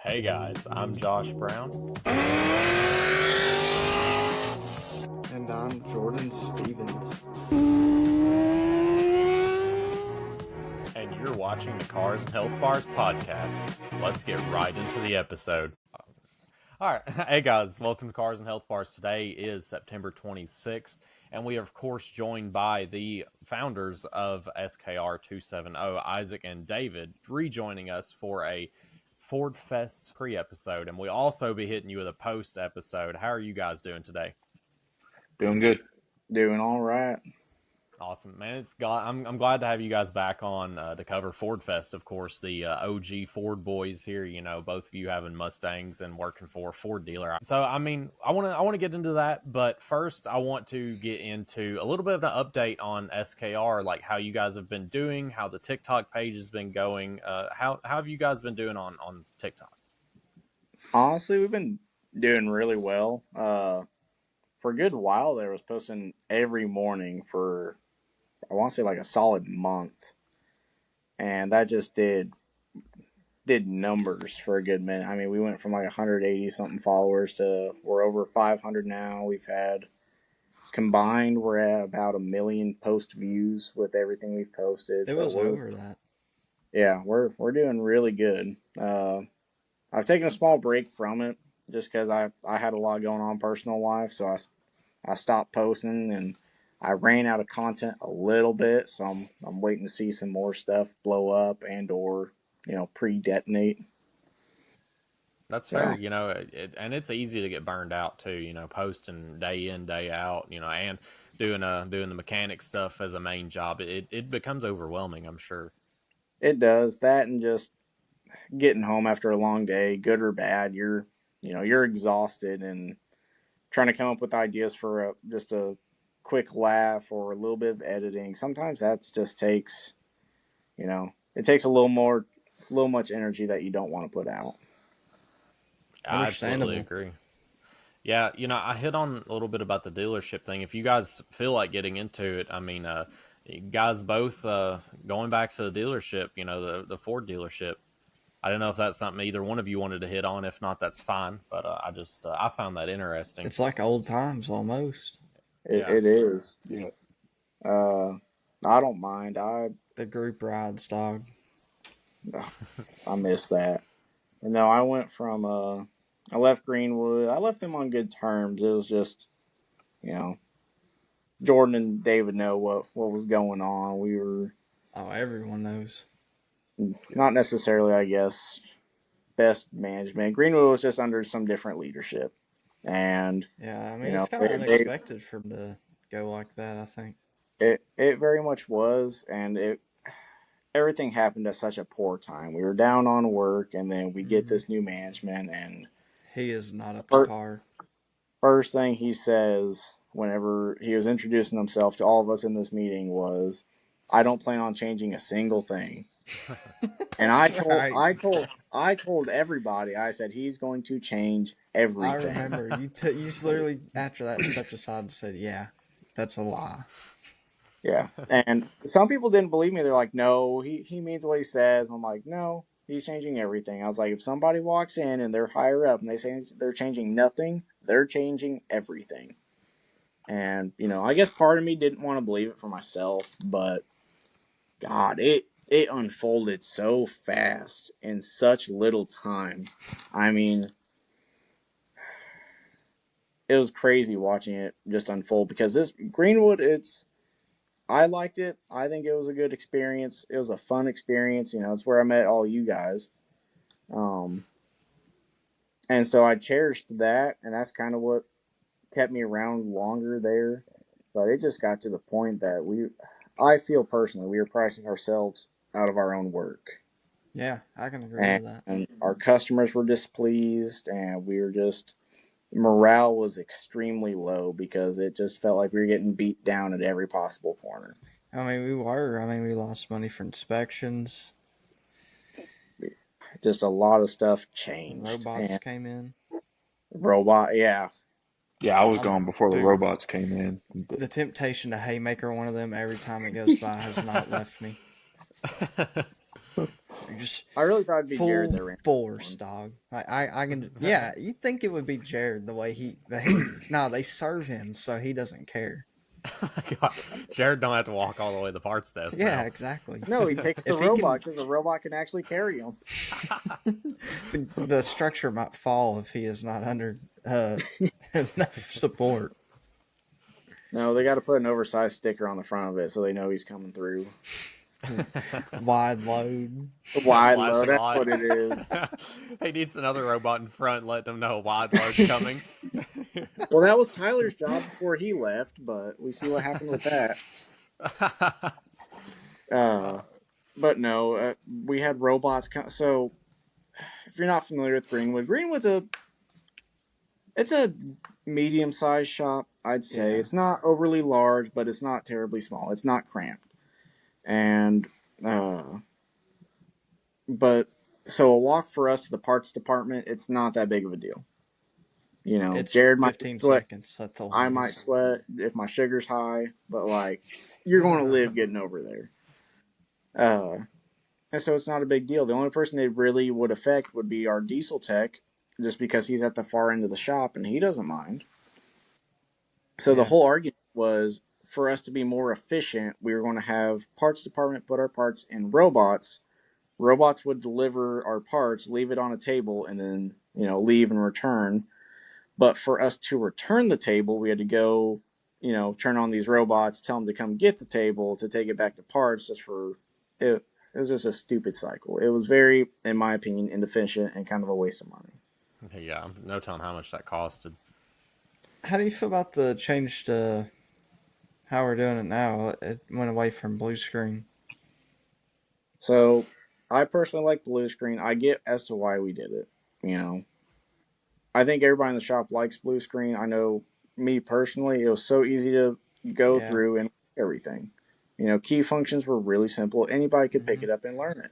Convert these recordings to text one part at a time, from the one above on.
Hey guys, I'm Josh Brown. And I'm Jordan Stevens. And you're watching the Cars and Health Bars podcast. Let's get right into the episode. All right. Hey guys, welcome to Cars and Health Bars. Today is September 26th, and we are, of course, joined by the founders of SKR270, Isaac and David, rejoining us for a Ford Fest pre-episode, and we'll also be hitting you with a post-episode. How are you guys doing today? Doing good. Doing all right. Awesome, man. I'm glad to have you guys back on to cover Ford Fest. Of course, the OG Ford boys here. You know, both of you having Mustangs and working for a Ford dealer. So, I mean, I want to get into that, but first, I want to get into a little bit of an update on SKR, like how you guys have been doing, how the TikTok page has been going. How have you guys been doing on TikTok? Honestly, we've been doing really well. For a good while there, was posting every morning for, I want to say, like a solid month, and that just did numbers for a good minute. I mean, we went from like 180 something followers to we're over 500 now. We've had combined, we're at about 1 million post views with everything we've posted. It was over that. Yeah, we're doing really good. I've taken a small break from it just because I had a lot going on personal life, so I stopped posting and I ran out of content a little bit, so I'm waiting to see some more stuff blow up and or pre-detonate. That's fair, you know, and it's easy to get burned out too, you know, posting day in, day out, you know, and doing the mechanic stuff as a main job. It becomes overwhelming, I'm sure. It does that, and just getting home after a long day, good or bad, you're exhausted and trying to come up with ideas for just a quick laugh or a little bit of editing. Sometimes that's just takes, it takes a little much energy that you don't want to put out. I absolutely agree. Yeah, you know, I hit on a little bit about the dealership thing. If you guys feel like getting into it, I mean, you guys both going back to the dealership, you know, the Ford dealership. I don't know if that's something either one of you wanted to hit on. If not, that's fine. But I found that interesting. It's like old times almost. It is. Yeah. I don't mind. The group rides, dog. I miss that. And no, I went from I left Greenwood. I left them on good terms. It was just, Jordan and David know what was going on. We were everyone knows. Not necessarily, I guess, best management. Greenwood was just under some different leadership. And yeah, I mean, it's kind of unexpected for them to go like that, I think. It very much was, and everything happened at such a poor time. We were down on work, and then we get this new management, and he is not up to par. First thing he says whenever he was introducing himself to all of us in this meeting was, "I don't plan on changing a single thing." And I told everybody, I said he's going to change everything. I remember you just literally after that stepped aside and said, "Yeah, that's a lie." Yeah, and some people didn't believe me. They're like, "No, he means what he says." I'm like, "No, he's changing everything." I was like, if somebody walks in and they're higher up and they say they're changing nothing, they're changing everything. And I guess part of me didn't want to believe it for myself, but God, it unfolded so fast in such little time. I mean, it was crazy watching it just unfold because this Greenwood, I liked it. I think it was a good experience. It was a fun experience. It's where I met all you guys. And so I cherished that, and that's kind of what kept me around longer there. But it just got to the point that I feel personally, we were pricing ourselves out of our own work. Yeah, I can agree with that. And our customers were displeased, and morale was extremely low because it just felt like we were getting beat down at every possible corner. I mean, we were. I mean, we lost money for inspections. Just a lot of stuff changed. Robots came in. Yeah. Yeah, I was gone before the robots came in. The temptation to haymaker one of them every time it goes by has not left me. Just I really thought it'd be Jared full that ran force, one. dog. I can. Yeah, you think it would be Jared the way no, they serve him so he doesn't care. God, Jared don't have to walk all the way to the parts desk Yeah, now. exactly. No, he takes the If he robot can, because the robot can actually carry him. the structure might fall if he is not under enough support. No, they got to put an oversized sticker on the front of it so they know he's coming through. Wide load. Wide load, Flashing that's what it lights. is. He needs another robot in front, let them know a wide load's coming. Well, that was Tyler's job before he left, but we see what happened with that. Uh, but no, we had robots. So, if you're not familiar with Greenwood, it's a medium-sized shop, I'd say. Yeah. It's not overly large, but it's not terribly small. It's not cramped, and but so a walk for us to the parts department, it's not that big of a deal. You know, It's Jared might 15 sweat. seconds at the I might longest. sweat if my sugar's high, but like you're going to live getting over there. And so it's not a big deal. The only person it really would affect would be our diesel tech, just because he's at the far end of the shop and he doesn't mind. So the Yeah. whole argument was for us to be more efficient, we were going to have parts department put our parts in robots. Robots would deliver our parts, leave it on a table, and then leave and return. But for us to return the table, we had to go, turn on these robots, tell them to come get the table to take it back to parts. Just for it was just a stupid cycle. It was very, in my opinion, inefficient and kind of a waste of money. Yeah, no telling how much that costed. How do you feel about the change to how we're doing it now? It went away from blue screen. So I personally like blue screen. I get as to why we did it. I think everybody in the shop likes blue screen. I know me personally, it was so easy to go Yeah. through and everything. Key functions were really simple. Anybody could pick it up and learn it.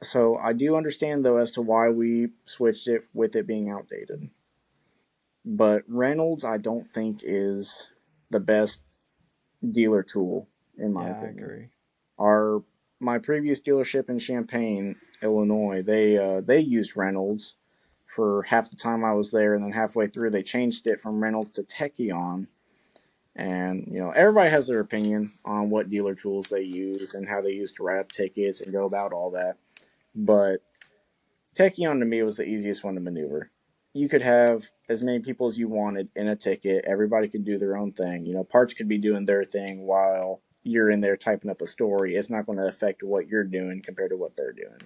So I do understand though as to why we switched it with it being outdated. But Reynolds, I don't think is the best dealer tool in my Yeah, I opinion. agree. My previous dealership in Champaign, Illinois, they used Reynolds for half the time I was there, and then halfway through they changed it from Reynolds to Techion. And everybody has their opinion on what dealer tools they use and how they use to write up tickets and go about all that. But Techion to me was the easiest one to maneuver. You could have as many people as you wanted in a ticket. Everybody could do their own thing. Parts could be doing their thing while you're in there typing up a story. It's not going to affect what you're doing compared to what they're doing.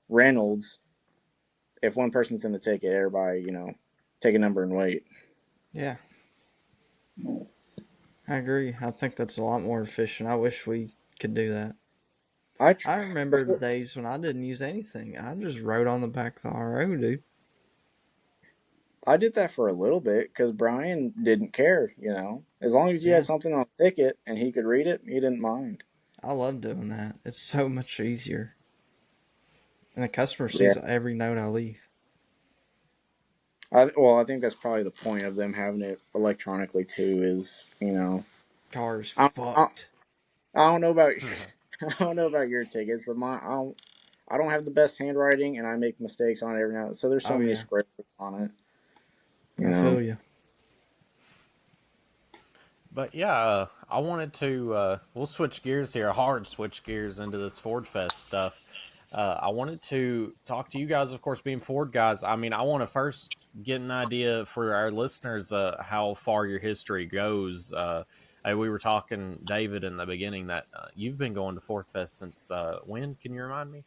Reynolds, if one person's in the ticket, everybody, take a number and wait. Yeah. I agree. I think that's a lot more efficient. I wish we could do that. I remember the days when I didn't use anything. I just wrote on the back of the RO, dude. I did that for a little bit because Brian didn't care, As long as you had Yeah. something on the ticket and he could read it, he didn't mind. I love doing that. It's so much easier. And the customer Yeah. sees every note I leave. I think that's probably the point of them having it electronically too. Is Car's I, I, fucked. I don't know about I don't know about your tickets, but I don't have the best handwriting and I make mistakes on it every now. So there's so Oh, many yeah. squares on it. I feel you. But yeah, I wanted to. We'll switch gears here, hard switch gears into this Ford Fest stuff. I wanted to talk to you guys, of course, being Ford guys. I mean, I want to first get an idea for our listeners how far your history goes. We were talking, David, in the beginning that you've been going to Ford Fest since when? Can you remind me?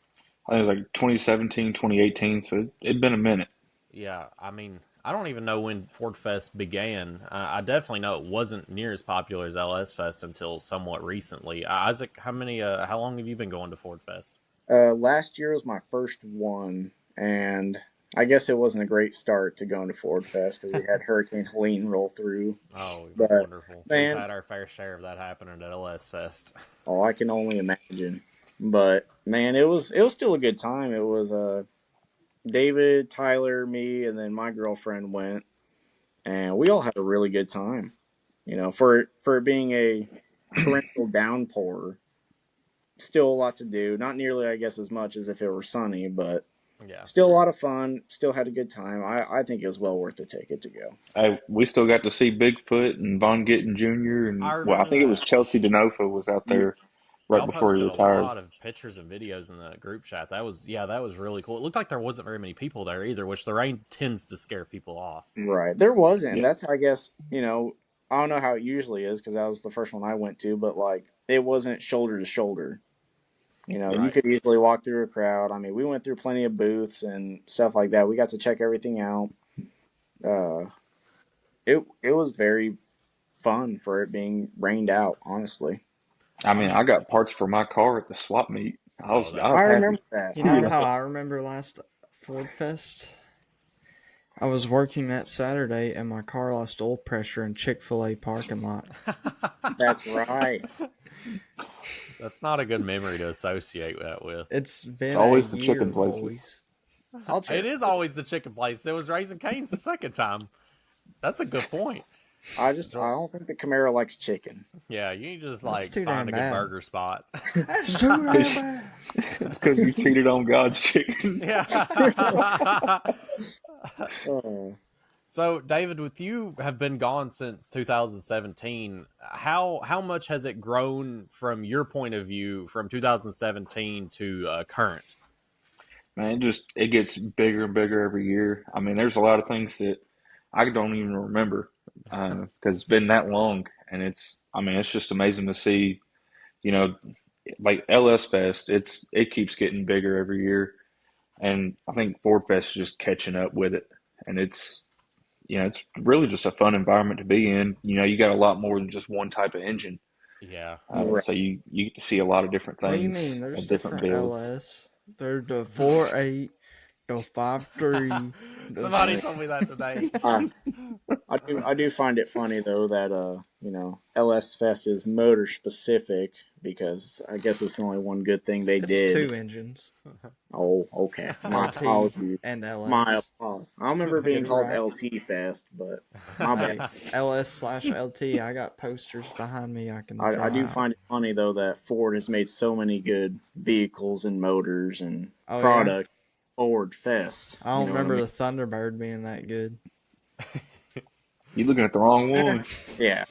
I think it was like 2017, 2018, so it'd been a minute. Yeah, I mean, I don't even know when Ford Fest began. I definitely know it wasn't near as popular as LS Fest until somewhat recently. Isaac, how long have you been going to Ford Fest? Last year was my first one, and I guess it wasn't a great start to going to Ford Fest because we had Hurricane Helene roll through. Oh, But wonderful. We've man, had our fair share of that happening at LS Fest. oh, I can only imagine. But man, it was still a good time. It was David, Tyler, me, and then my girlfriend went, and we all had a really good time. For it being a torrential downpour, still a lot to do. Not nearly, I guess, as much as if it were sunny, but Yeah. still a lot of fun. Still had a good time. I think it was well worth the ticket to go. We still got to see Bigfoot and Von Gittin Jr. I and well, I remember think it was that. Chelsea Denofa was out Yeah. there right Y'all before he posted a retired. lot of pictures and videos in the group chat. That was really cool. It looked like there wasn't very many people there either, which the rain tends to scare people off. Right. There wasn't. And Yeah, that's, I guess, I don't know how it usually is because that was the first one I went to, but like it wasn't shoulder to shoulder. You Right. could easily walk through a crowd. I mean, we went through plenty of booths and stuff like that. We got to check everything out. Uh, it was very fun for it being rained out, honestly. I mean, I got parts for my car at the swap meet. I Oh, was I that's was I cool. remember that. You I know remember. how I remember last Ford Fest? I was working that Saturday and my car lost oil pressure in Chick-fil-A parking lot. That's right. That's not a good memory to associate that with. It's been a always the year, chicken places. boys. I'll check. It is always the chicken place. It was Raising Cane's the second time. That's a good point. I don't think the Camaro likes chicken. Yeah, you just That's like too find a damn good bad. burger spot. That's too damn bad. It's because you cheated on God's chicken. Yeah. Oh. So, David, with you have been gone since 2017, how much has it grown from your point of view from 2017 to current? Man, it gets bigger and bigger every year. I mean, there's a lot of things that I don't even remember because it's been that long, and it's just amazing to see. You know, like LS Fest, it keeps getting bigger every year, and I think Ford Fest is just catching up with it, and it's really just a fun environment to be in. You got a lot more than just one type of engine, Yeah. Right. so you get to see a lot of different What do you things mean? There's and different different builds. LS. There's the 4.8, the 5.3. Somebody told me that today. I do find it funny though that LS Fest is motor specific because I guess it's only one good thing they It's two did. engines, Oh, okay. My LT apologies. and My LS. apologies. I remember Get being it called right. LT Fest, but my Hey, bad. LS/LT. I got posters behind me I can I draw do out. find it funny though that Ford has made so many good vehicles and motors and Oh yeah, product Ford Fest. I You don't know what I remember mean? the Thunderbird being that good. You're looking at the wrong Eh, one. yeah.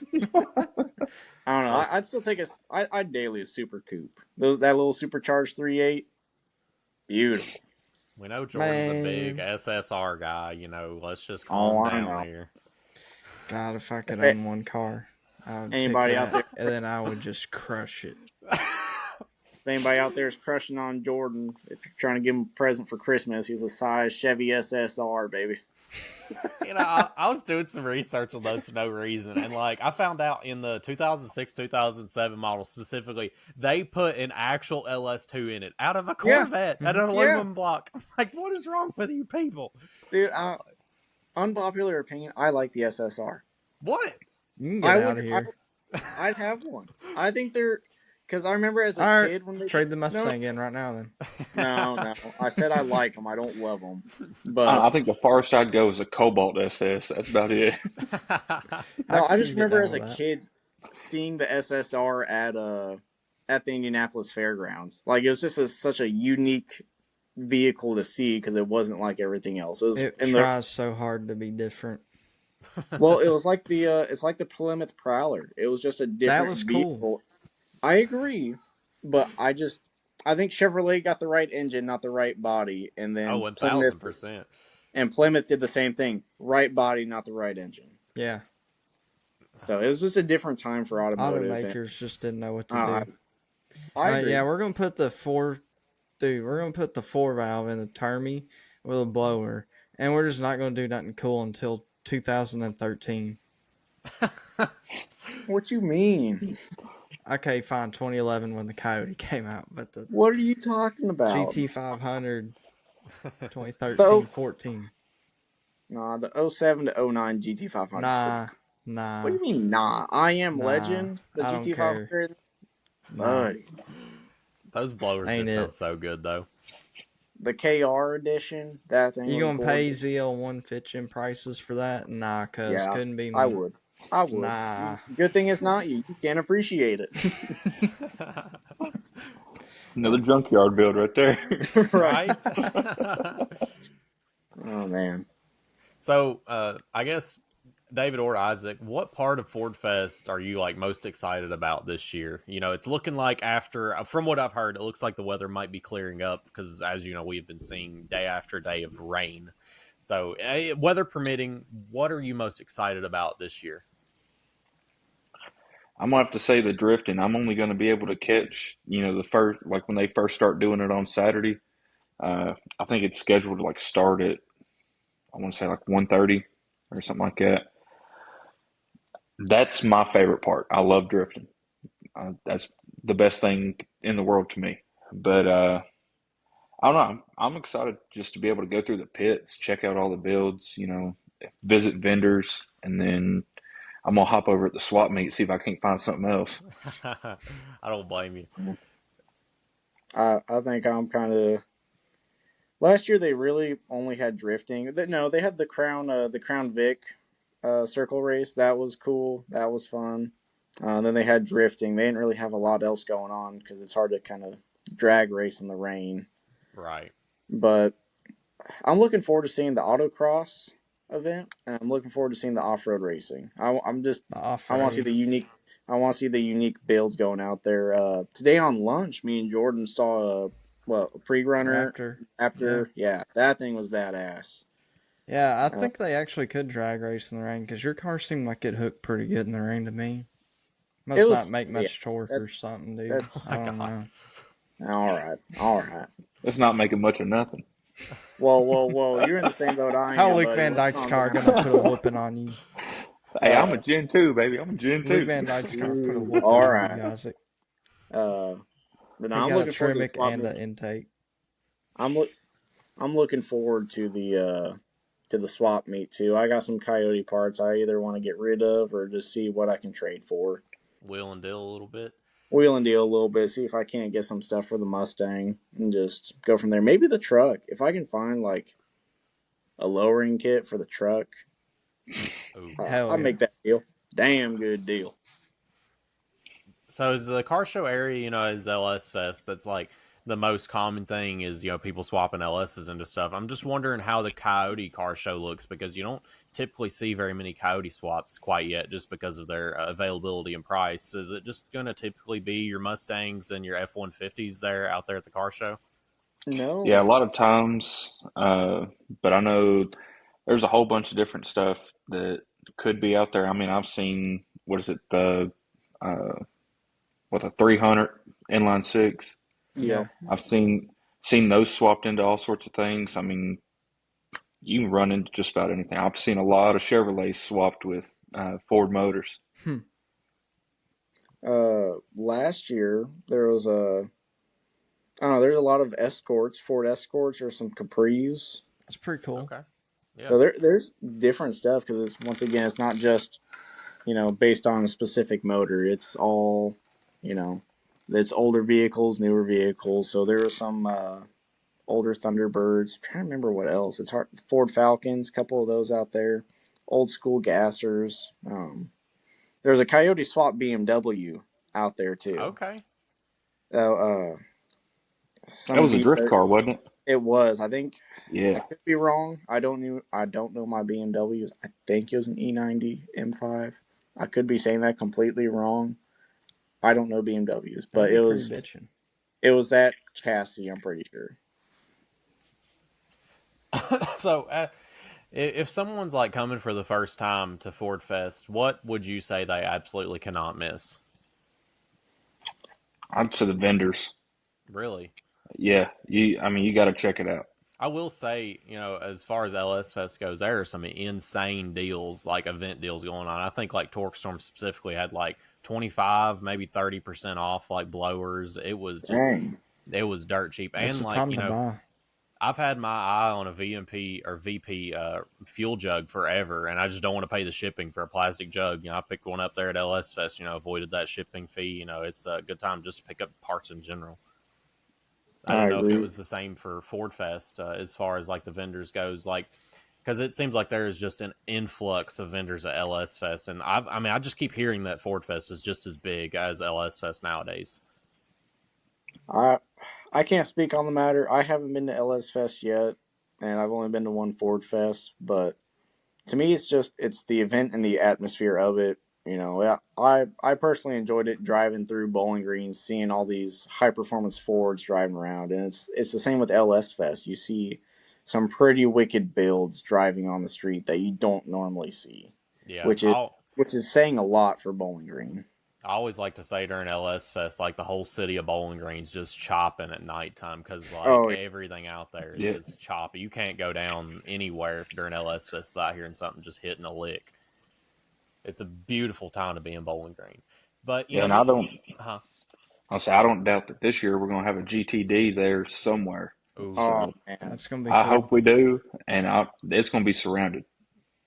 I don't know. Us- I'd still take I'd daily a Super Coupe. That little supercharged 3.8, beautiful. We know Jordan's a big Man, SSR guy, let's just Oh, calm I down know. here. God, if I could If own one car, I would pick anybody out that, there, and then I would just crush it. if anybody out there is crushing on Jordan, if you're trying to give him a present for Christmas, he's a size Chevy SSR, baby. I was doing some research on those for no reason, and I found out in the 2006 2007 model specifically, they put an actual LS2 in it out of a Yeah, Corvette at an yeah, aluminum block. I'm like, what is wrong with you people? dude. Unpopular opinion, I like the SSR. What? You can get I out would, of here. I'd have one. I think they're because I remember as a All right, kid when they trade the no, Mustang in right now. Then no. I said I like them. I don't love them, I, but I think the farthest I'd go is a Cobalt SS. That's about it. no. I can just get remember down as a with that. kid seeing the SSR at the Indianapolis Fairgrounds. Like it was just such a unique vehicle to see because it wasn't like everything else. It was It in the tries so hard to be different. well, it was like it's like the Plymouth Prowler. It was just a That different was cool. vehicle. I agree, but I think Chevrolet got the right engine, not the right body, and Oh, then 1000%. Plymouth did the same thing. Right body, not the right engine. Yeah, So it was just a different time for automotive. And, automakers just didn't know what to uh, do. I agree. Yeah, we're gonna put the We're gonna put the 4 valve in the Termy with a blower, and we're just not gonna do nothing cool until 2013. What you mean? Okay, fine, 2011 when the Coyote came out, but the What are you talking about? GT500 The 2013, 14. nah, the '07 to '09 GT500 is pretty Nah, cool. What nah, do you mean, nah? I Am nah. Legend, the I don't care. GT500, Nah, buddy. Those blowers ain't did sound it. so good, though. The KR edition, that thing You was gonna pay gorgeous. ZL1 Fitchin prices for that? Nah, cuz Yeah, couldn't be I me. would. I would. Nah. Good thing it's not you. You can't appreciate it. It's another junkyard build right there. Right. Right? Oh man. So, I guess David or Isaac, what part of Ford Fest are you like most excited about this year? You know, it's looking like after, from what I've heard, it looks like the weather might be clearing up because, as you know, we've been seeing day after day of rain. So, weather permitting, what are you most excited about this year? I'm gonna have to say the drifting. I'm only gonna be able to catch, the first, like when they first start doing it on Saturday. I think it's scheduled to like start at, I want to say like 1:30 or something like that. That's my favorite part. I love drifting. That's the best thing in the world to me. But I don't know. I'm excited just to be able to go through the pits, check out all the builds, visit vendors, and then I'm gonna hop over at the swap meet, see if I can't find something else. I don't blame you. I think I'm kind of. Last year they really only had drifting. No, they had the Crown Vic, circle race. That was cool. That was fun. Then they had drifting. They didn't really have a lot else going on because it's hard to kind of drag race in the rain. Right. But I'm looking forward to seeing the autocross event, and I'm looking forward to seeing the off-road racing. I'm just The I want to see off-road. the unique. I want to see the unique builds going out there. Today on lunch, me and Jordan saw a pre-runner Raptor. Yeah. after. Yeah, that thing was badass. Yeah, I Uh, think they actually could drag race in the rain because your car seemed like it hooked pretty good in the rain to me. it Must not was make yeah. much torque or That's something, dude. Oh that's I my don't God. know. all right. All right. It's not making much of nothing. Whoa, whoa, whoa! You're in the same boat I How am, Luke buddy. Van Let's Dyke's calm car down. gonna put a whooping on you? Hey, I'm a Uh, Gen 2, baby. I'm a Gen Luke 2. Van Dyke's gonna put a ooh, whooping all on you, right. Isaac. Uh, but no, He I'm got a looking forward to the Tremec swap and meet. an intake. I'm look. I'm looking forward to the swap meet too. I got some Coyote parts I either want to get rid of or just see what I can trade for. Wheel and deal a little bit. Wheel and deal a little bit, see if I can't get some stuff for the Mustang and just go from there. Maybe the truck. If I can find like a lowering kit for the truck, Ooh. Hell I'll yeah. make that deal. Damn good deal. So is the car show area, is LS Fest? That's like the most common thing is, people swapping LSs into stuff. I'm just wondering how the Coyote car show looks because you don't typically see very many Coyote swaps quite yet just because of their availability and price. Is it just going to typically be your Mustangs and your F-150s there out there at the car show? Yeah, a No. lot of times, but I know there's a whole bunch of different stuff that could be out there. I mean, I've seen, what is it, uh, the 300 inline six. Yeah. Yep. I've seen those swapped into all sorts of things. I mean, you can run into just about anything. I've seen a lot of Chevrolets swapped with Ford motors. Hmm. Last year there was I don't know. There's a lot of Escorts, Ford Escorts, or some Capris. That's pretty cool. Okay. Yeah. So there's different stuff because it's once again it's not just based on a specific motor. It's all you know, it's older vehicles, newer vehicles. So there are some older Thunderbirds. I'm trying to remember what else. It's hard. Ford Falcons, a couple of those out there. Old school gassers. There's a Coyote Swap BMW out there too. Okay. Uh, That some was a B. drift car, wasn't it? It was. I think I Yeah. could be wrong. I don't know my BMWs. I think it was an E90 M5. I could be saying that completely wrong. I don't know BMWs, That'd but be pretty bitchin'. it was that chassis. I'm pretty sure. So, if someone's like coming for the first time to Ford Fest, what would you say they absolutely cannot miss? I'd say the vendors. Really? Yeah. I mean, you got to check it out. I will say, as far as LS Fest goes, there are some insane deals, like event deals going on. I think like Torque Storm specifically had like 25, maybe 30% off, like blowers. Dang. It was dirt cheap. That's And the like, time to buy. I've had my eye on a VMP or VP fuel jug forever, and I just don't want to pay the shipping for a plastic jug. I picked one up there at LS Fest, avoided that shipping fee. It's a good time just to pick up parts in general. I I didn't know if it agree. was the same for Ford Fest as far as like the vendors goes. Like, because it seems like there is just an influx of vendors at LS Fest, and I just keep hearing that Ford Fest is just as big as LS Fest nowadays. I can't speak on the matter. I haven't been to LS Fest yet, and I've only been to one Ford Fest. But to me, it's the event and the atmosphere of it. You know, I personally enjoyed it driving through Bowling Green, seeing all these high performance Fords driving around, and it's the same with LS Fest. You see some pretty wicked builds driving on the street that you don't normally see, Yeah, which is saying a lot for Bowling Green. I always like to say during LS Fest, like the whole city of Bowling Green's just chopping at nighttime because like Oh everything out there is Yeah. just choppy. You can't go down anywhere during LS Fest without hearing something just hitting a lick. It's a beautiful time to be in Bowling Green. But Yeah, and I don't. huh? I'll say I don't doubt that this year we're going to have a GTD there somewhere. Ooh, oh So man, That's gonna be I cool. hope we do, and it's going to be surrounded.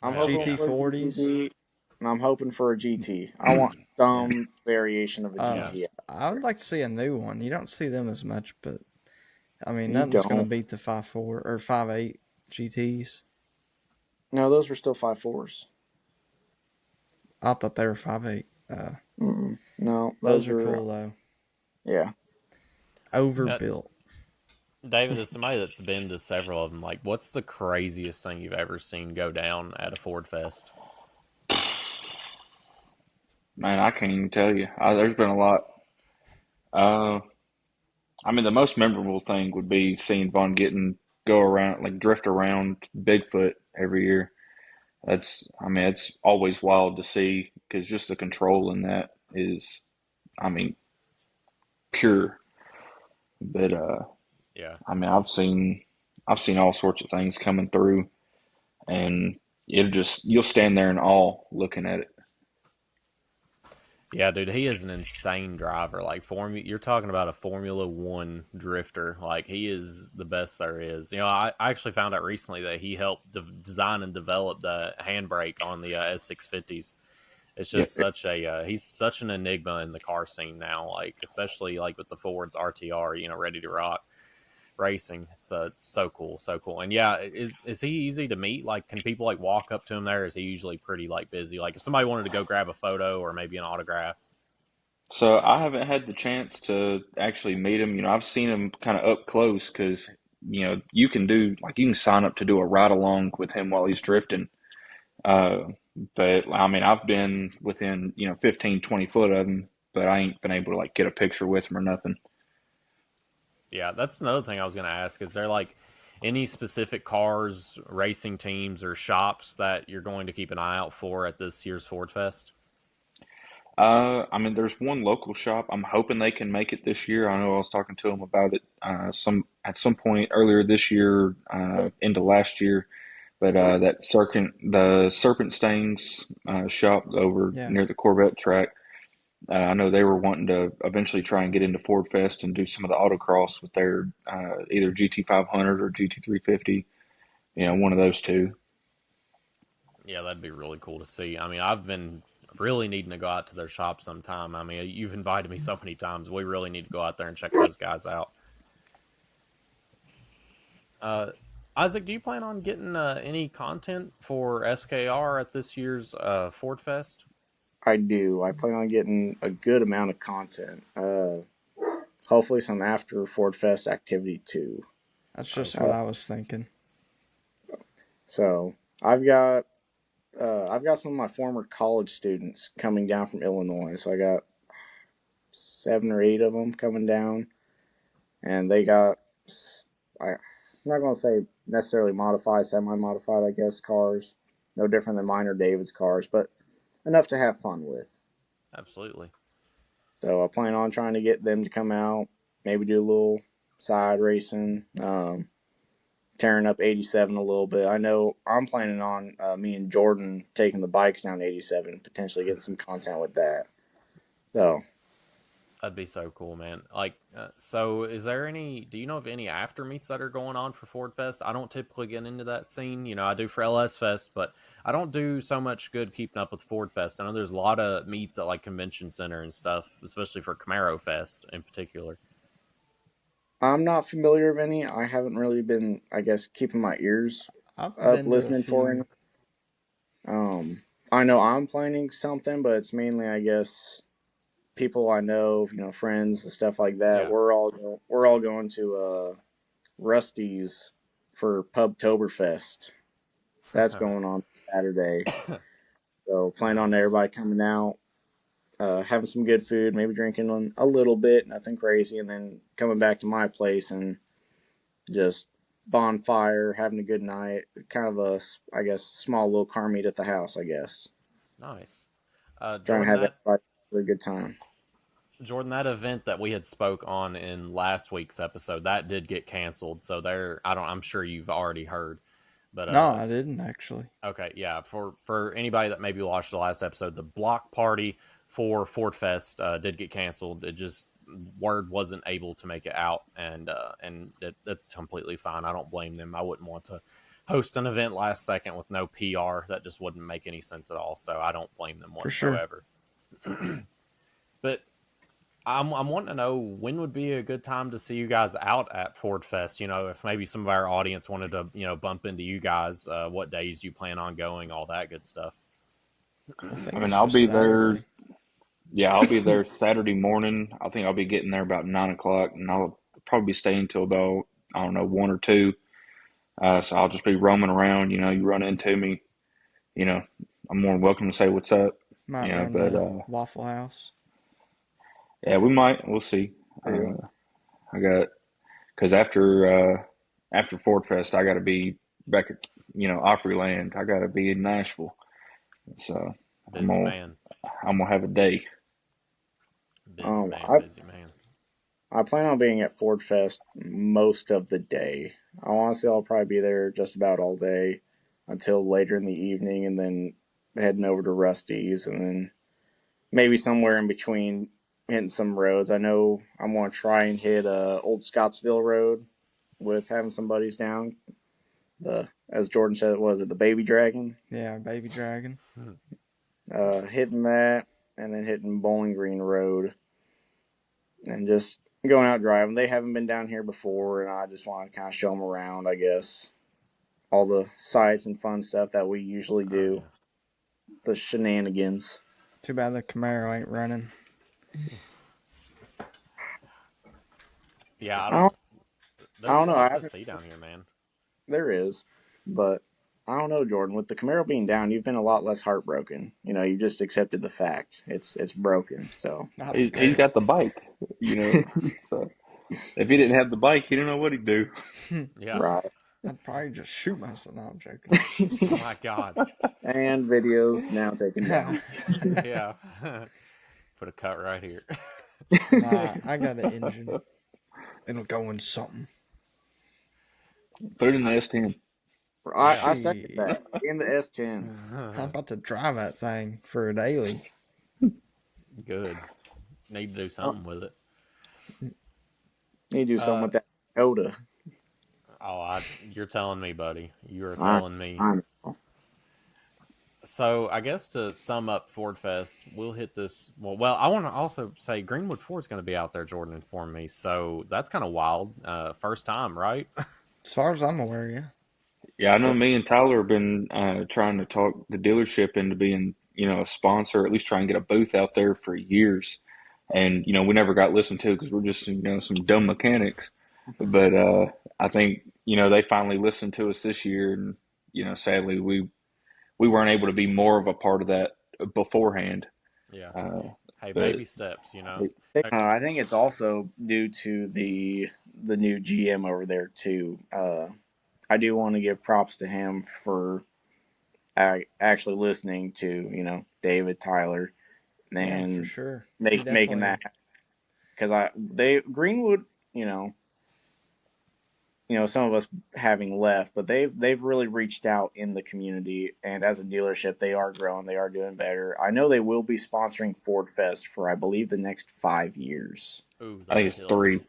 I'm hell hoping yeah, for a GT40s. GTD, and I'm hoping for a GT. I want yeah, some variation of a yeah. GT. I would like to see a new one. You don't see them as much, but I mean, You nothing's gonna don't. beat the 5.4 or 5.8 GTs. No, those were still 5.4s. I thought they were 5.8. No, Those those are are cool though. yeah. Overbuilt. David, as somebody that's been to several of them, like, what's the craziest thing you've ever seen go down at a Ford Fest? Man, I can't even tell you. There's been a lot. Uh, I mean, the most memorable thing would be seeing Von Gittin go around, like drift around Bigfoot every year. I mean, it's always wild to see because just the control in that is, I mean, pure. But Yeah, I mean, I've seen all sorts of things coming through, and you'll stand there in awe looking at it. yeah, dude, he is an insane driver. Like, you're talking about a Formula One drifter. Like, he is the best there is. You know, I actually found out recently that he helped design and develop the handbrake on the S650s. It's Yeah, just such a he's such an enigma in the car scene now. Like, especially like with the Ford's RTR, you know, ready to rock racing. It's so cool, so cool. And yeah, is he easy to meet? Like, can people like walk up to him there? Or is he usually pretty like busy? Like, if somebody wanted to go grab a photo or maybe an autograph. so I haven't had the chance to actually meet him. You know, I've seen him kind of up close because, you know, you can sign up to do a ride along with him while he's drifting. Uh, but I mean, I've been within, 15, 20 foot of him, but I ain't been able to like get a picture with him or nothing. Yeah, that's another thing I was going to ask. Is there like any specific cars, racing teams, or shops that you're going to keep an eye out for at this year's Ford Fest? I mean, there's one local shop. I'm hoping they can make it this year. I know I was talking to them about it at some point earlier this year, into last year. But the Serpent Stains shop over Yeah. near the Corvette track, I know they were wanting to eventually try and get into Ford Fest and do some of the autocross with their either GT500 or GT350. You know, one of those two. Yeah, that'd be really cool to see. I mean, I've been really needing to go out to their shop sometime. I mean, you've invited me so many times. We really need to go out there and check those guys out. Uh, Isaac, do you plan on getting any content for SKR at this year's Ford Fest? I do. I plan on getting a good amount of content. Hopefully some after Ford Fest activity too. That's Oh, just what Uh, I was thinking. so I've got some of my former college students coming down from Illinois. So I got 7 or 8 of them coming down, and they got I'm not going to say necessarily modified, semi-modified, I guess, cars. No different than mine or David's cars, but enough to have fun with. absolutely. So I plan on trying to get them to come out, maybe do a little side racing, tearing up 87 a little bit. I know I'm planning on me and Jordan taking the bikes down 87, potentially getting some content with that. So That'd be so cool, man. Like, so is there any, do you know of any after meets that are going on for Ford Fest? I don't typically get into that scene. You know, I do for LS Fest, but I don't do so much good keeping up with Ford Fest. I know there's a lot of meets at like Convention Center and stuff, especially for Camaro Fest in particular. I'm not familiar of any. I haven't really been, I guess, keeping my ears I've up been to a listening for few. him. I know I'm planning something, but it's mainly, I guess, people I know, friends and stuff like that. Yeah. We're all going to Rusty's for Pubtoberfest. That's going on Saturday. So plan on Nice. everybody coming out, having some good food, maybe drinking a little bit, nothing crazy, and then coming back to my place and just bonfire, having a good night. Kind of a, I guess, small little car meet at the house, I guess. Nice. Trying to Jordan, have that everybody have a good time. event that we had spoke on in last week's episode, that did get canceled. So there, I'm sure you've already heard, but No, I didn't actually. okay, yeah. For anybody that maybe watched the last episode, the block party for Ford Fest did get canceled. It just word wasn't able to make it out, and that's completely fine. I don't blame them. I wouldn't want to host an event last second with no PR. That just wouldn't make any sense at all. So I don't blame them For sure. whatsoever. But I'm wanting to know when would be a good time to see you guys out at Ford Fest. If maybe some of our audience wanted to, bump into you guys, what days you plan on going, all that good stuff. I think I mean, it's I'll just be there. Saturday. Yeah, I'll be there Saturday morning. I think I'll be getting there about 9 o'clock, and I'll probably be staying till about, I don't know, 1 or 2. So I'll just be roaming around. You run into me, you know, I'm more than welcome to say what's up. Might run But the Waffle House. yeah, we might. We'll see. True. I got because after Ford Fest, I got to be back at Opryland. I got to be in Nashville, so I'm Busy gonna man. I'm gonna have a day. Busy Um, man. I Busy man. I plan on being at Ford Fest most of the day. Honestly, I'll probably be there just about all day until later in the evening, and then heading over to Rusty's, and then maybe somewhere in between hitting some roads. I know I'm going to try and hit Old Scottsville Road with having some buddies down. As Jordan said, was it the Baby Dragon? Yeah, Baby Dragon. Hitting that, and then hitting Bowling Green Road, and just going out driving. They haven't been down here before, and I just want to kind of show them around, I guess. All the sights and fun stuff that we usually Oh do. yeah. The shenanigans. Too bad the Camaro ain't running. Yeah, I I don't. don't, I There's a don't know. I lot to haven't. see down here, man. There is, but I don't know, Jordan. With the Camaro being down, you've been a lot less heartbroken. You just accepted the fact it's broken. So I don't He's care. got the bike, So if he didn't have the bike, he didn't know what he'd do. Yeah. right. I'd probably just shoot myself. No, I'm joking. Oh my God. And videos now taken down. Yeah. Put a cut right here. Nah, I got an engine. It'll go in something. Put it in the S10. I Yeah. second that in the S10. I'm about to drive that thing for a daily. Good. Need to do Oh, something with it. need to do something Uh with that Coda. you're telling me, buddy. You're I telling me. I know. So I guess to sum up Ford Fest, we'll hit this. Well, I want to also say Greenwood Ford's going to be out there. Jordan informed me, so that's kind of wild. First time, right? As far as I'm aware, yeah. Yeah, I know So me and Tyler have been trying to talk the dealership into being, a sponsor, or at least try and get a booth out there for years. And, we never got listened to because we're just, some dumb mechanics. But I think, they finally listened to us this year. And, sadly, we weren't able to be more of a part of that beforehand. Yeah. Uh, Hey, but baby steps. I think it's also due to the new GM over there too. I do want to give props to him for actually listening to David Tyler Yeah, for and sure. He making definitely. that because they Greenwood you know some of us having left, but they've really reached out in the community, and as a dealership they are growing, they are doing better. I know they will be sponsoring Ford Fest for I believe the next 5 years. Ooh, I that's think it's killer.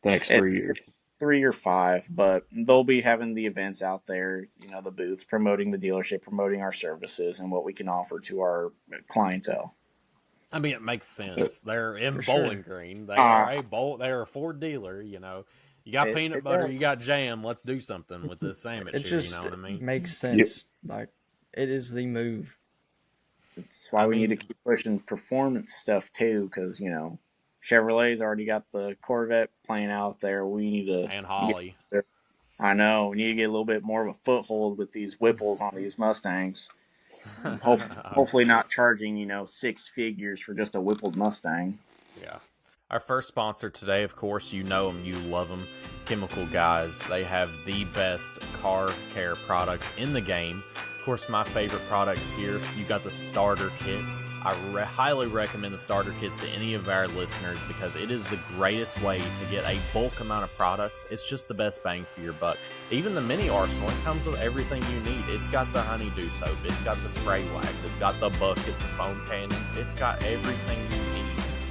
the next It, 3 years. 3 or 5, but they'll be having the events out there, the booths, promoting the dealership, promoting our services and what we can offer to our clientele. I mean, it makes Uh, sense. They're in For Bowling sure. Green. They are Uh, a They are a Ford dealer. You got peanut It butter, you does. got jam. Let's do something with this sandwich It here. You just know what I mean? makes Yeah. sense. Like, it is the move. It's why I we need to mean, keep pushing performance stuff too, because Chevrolet's already got the Corvette playing out there. We need to and get Holly. there. I know we need to get a little bit more of a foothold with these Whipples on these Mustangs. Hopefully not charging 6 figures for just a Whippled Mustang. Yeah. Our first sponsor today, of course, you know them, you love them, Chemical Guys. They have the best car care products in the game. Of course, my favorite products here, you got the starter kits. I highly recommend the starter kits to any of our listeners because it is the greatest way to get a bulk amount of products. It's just the best bang for your buck. Even the mini arsenal, it comes with everything you need. It's got the honeydew soap, it's got the spray wax, it's got the bucket, the foam cannon, it's got everything you need.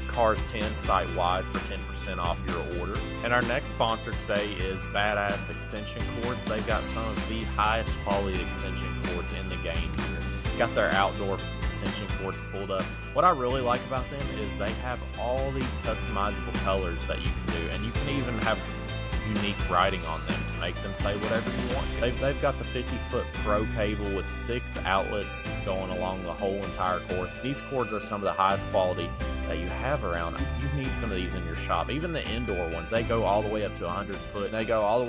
Cars 10 site-wide for 10% off your order. And our next sponsor today is Badass Extension Cords. They've got some of the highest quality extension cords in the game here. Got their outdoor extension cords pulled up. What I really like about them is they have all these customizable colors that you can do, and you can even have unique writing on them to make them say whatever you want. They've got the 50-foot pro cable with 6 outlets going along the whole entire cord. These cords are some of the highest quality that you have around. You need some of these in your shop. Even the indoor ones, they go all the way up to 100 foot. They go all